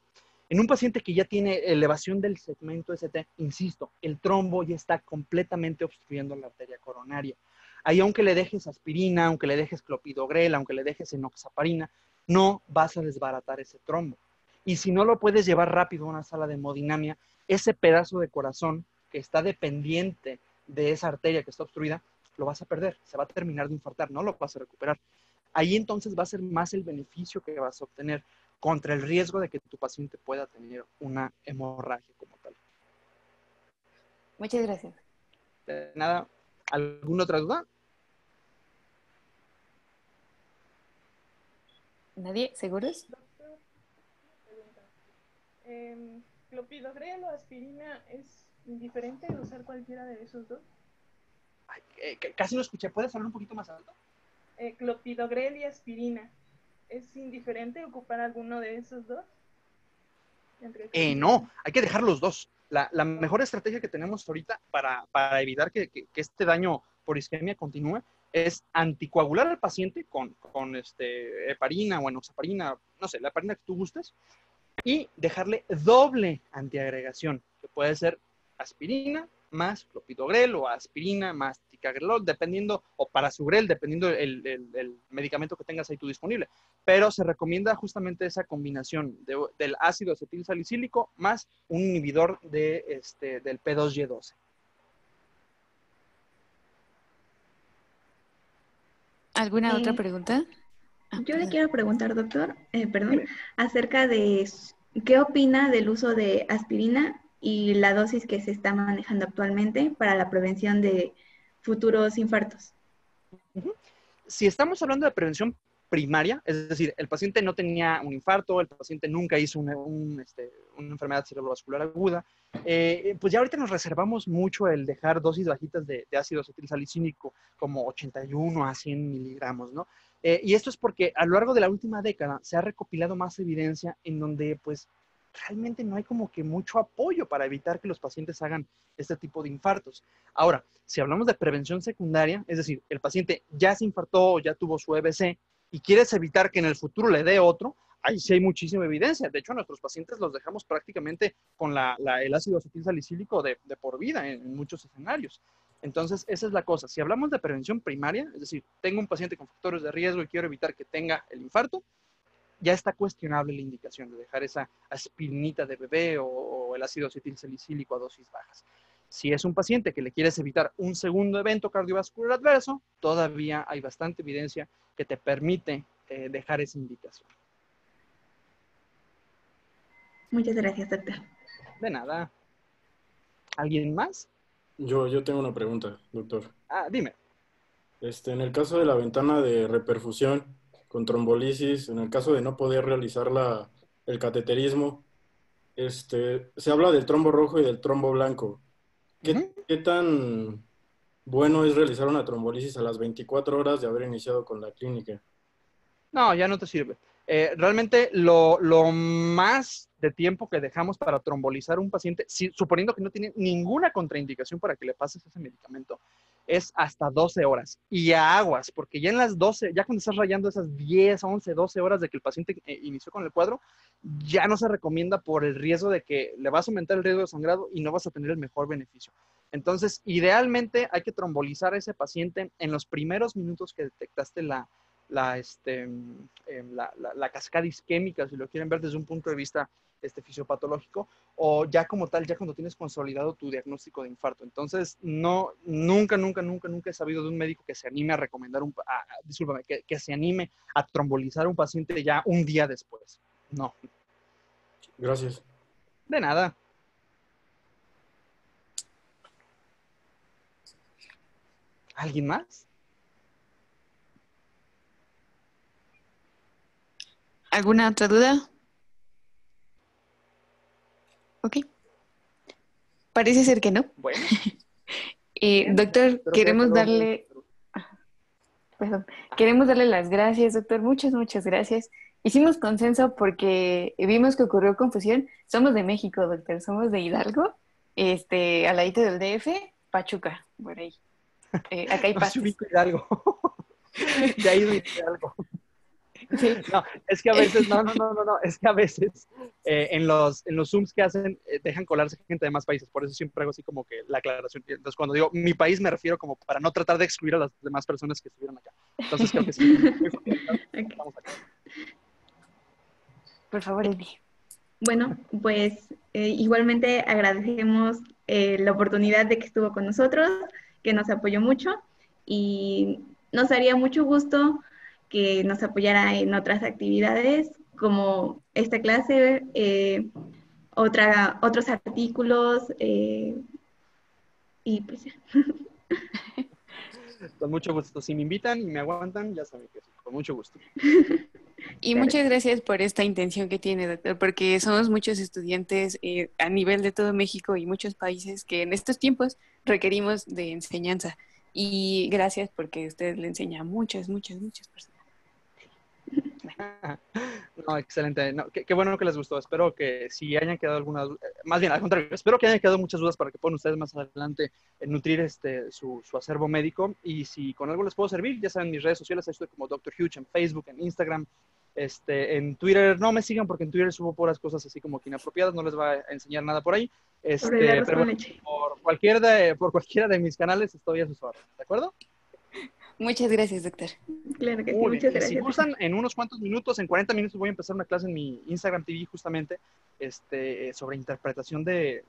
en un paciente que ya tiene elevación del segmento ST, insisto, el trombo ya está completamente obstruyendo la arteria coronaria. Ahí, aunque le dejes aspirina, aunque le dejes clopidogrel, aunque le dejes enoxaparina, no vas a desbaratar ese trombo. Y si no lo puedes llevar rápido a una sala de hemodinamia, ese pedazo de corazón que está dependiente de esa arteria que está obstruida, lo vas a perder, se va a terminar de infartar, no lo vas a recuperar. Ahí entonces va a ser más el beneficio que vas a obtener contra el riesgo de que tu paciente pueda tener una hemorragia como tal. Muchas gracias. De nada, ¿alguna otra duda? ¿Nadie? ¿Seguros? Doctor, pregunta. ¿Clopidogrel o aspirina es indiferente de usar cualquiera de esos dos? Ay, casi no escuché. ¿Puedes hablar un poquito más alto? Clopidogrel y aspirina. ¿Es indiferente ocupar alguno de esos dos? No, hay que dejar los dos. La mejor estrategia que tenemos ahorita para evitar que este daño por isquemia continúe es anticoagular al paciente con heparina o enoxaparina, no sé, la heparina que tú gustes, y dejarle doble antiagregación, que puede ser aspirina más clopidogrel o aspirina más ticagrelol, dependiendo, o parasugrel, dependiendo el medicamento que tengas ahí tú disponible. Pero se recomienda justamente esa combinación del ácido acetil salicílico más un inhibidor del P2Y12. ¿Alguna otra pregunta? Yo le quiero preguntar, doctor, acerca de qué opina del uso de aspirina y la dosis que se está manejando actualmente para la prevención de futuros infartos. Si estamos hablando de prevención primaria, es decir, el paciente no tenía un infarto, el paciente nunca hizo una enfermedad cerebrovascular aguda, pues ya ahorita nos reservamos mucho el dejar dosis bajitas de ácido acetilsalicílico, como 81 a 100 miligramos, ¿no? Y esto es porque a lo largo de la última década se ha recopilado más evidencia en donde, pues, realmente no hay como que mucho apoyo para evitar que los pacientes hagan este tipo de infartos. Ahora, si hablamos de prevención secundaria, es decir, el paciente ya se infartó o ya tuvo su EBC y quieres evitar que en el futuro le dé otro, ahí sí hay muchísima evidencia. De hecho, a nuestros pacientes los dejamos prácticamente con el ácido acetilsalicílico de por vida en muchos escenarios. Entonces, esa es la cosa. Si hablamos de prevención primaria, es decir, tengo un paciente con factores de riesgo y quiero evitar que tenga el infarto, ya está cuestionable la indicación de dejar esa aspirinita de bebé o el ácido acetilsalicílico a dosis bajas. Si es un paciente que le quieres evitar un segundo evento cardiovascular adverso, todavía hay bastante evidencia que te permite dejar esa indicación. Muchas gracias, doctor. De nada. ¿Alguien más? Yo tengo una pregunta, doctor. Dime. En el caso de la ventana de reperfusión con trombolisis, en el caso de no poder realizar el cateterismo, se habla del trombo rojo y del trombo blanco. ¿Qué tan bueno es realizar una trombolisis a las 24 horas de haber iniciado con la clínica? No, ya no te sirve. Realmente lo más de tiempo que dejamos para trombolizar un paciente, suponiendo que no tiene ninguna contraindicación para que le pases ese medicamento, es hasta 12 horas. Y a aguas, porque ya en las 12, ya cuando estás rayando esas 10, 11, 12 horas de que el paciente inició con el cuadro, ya no se recomienda por el riesgo de que le vas a aumentar el riesgo de sangrado y no vas a tener el mejor beneficio. Entonces, idealmente hay que trombolizar a ese paciente en los primeros minutos que detectaste la cascada isquémica, si lo quieren ver desde un punto de vista fisiopatológico, o ya como tal, ya cuando tienes consolidado tu diagnóstico de infarto. Entonces, nunca he sabido de un médico que se anime a recomendar que se anime a trombolizar a un paciente ya un día después. No. Gracias. De nada. ¿Alguien más? ¿Alguna otra duda? Ok. Parece ser que no. Bueno, Doctor, pero queremos pero- darle... Perdón. Queremos darle las gracias, doctor. Muchas, muchas gracias. Hicimos consenso porque vimos que ocurrió confusión. Somos de México, doctor. Somos de Hidalgo, al ladito del DF, Pachuca, por ahí. Acá hay no se pastes. ubica Hidalgo. De ahí viene Hidalgo. Sí. No, es que a veces, no, es que a veces en los Zooms que hacen dejan colarse gente de más países, por eso siempre hago así como que la aclaración. Entonces cuando digo mi país me refiero como para no tratar de excluir a las demás personas que estuvieron acá. Entonces creo que sí. Estamos acá. Por favor, Eddie. Bueno, pues igualmente agradecemos la oportunidad de que estuvo con nosotros, que nos apoyó mucho y nos haría mucho gusto que nos apoyara en otras actividades como esta clase, otros artículos y pues ya. Con mucho gusto. Si me invitan y me aguantan, ya saben que sí, con mucho gusto. Y Claro. muchas gracias por esta intención que tiene, doctor, porque somos muchos estudiantes a nivel de todo México y muchos países que en estos tiempos requerimos de enseñanza. Y gracias porque usted le enseña a muchas, muchas, muchas personas. No, excelente. No, qué bueno que les gustó. Espero que si hayan quedado algunas, más bien al contrario, espero que hayan quedado muchas dudas para que puedan ustedes más adelante nutrir su acervo médico. Y si con algo les puedo servir, ya saben, mis redes sociales, ahí estoy como Dr. Huge en Facebook, en Instagram, en Twitter. No me sigan porque en Twitter subo puras cosas así como que inapropiadas, no les va a enseñar nada por ahí. Sobre el arroz Pero con bueno, leche. por cualquiera de mis canales estoy a sus órdenes, ¿de acuerdo? Muchas gracias, doctor. Claro que sí, Muy bien. muchas Y si gracias. gustan, en unos cuantos minutos, en 40 minutos voy a empezar una clase en mi Instagram TV justamente sobre interpretación de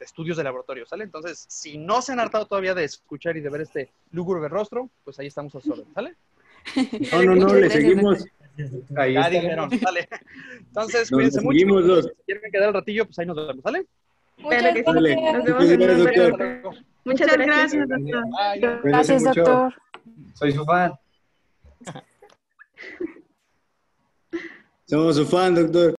estudios de laboratorio, ¿sale? Entonces, si no se han hartado todavía de escuchar y de ver este lúgubre rostro, pues ahí estamos a sus órdenes, ¿sale? No, Muchas le gracias, seguimos. doctor. Ahí Ya está. dijeron, ¿sale? Entonces, Nos cuídense mucho. seguimos, Si dos. quieren quedar al ratillo, pues ahí nos vemos, ¿sale? Claro que sí. Dale. Nos vemos Muchas en un gracias, rato. doctor. Muchas gracias. doctor. Bye. Cuídese Gracias, mucho. doctor. Soy su fan. Somos su fan, doctor.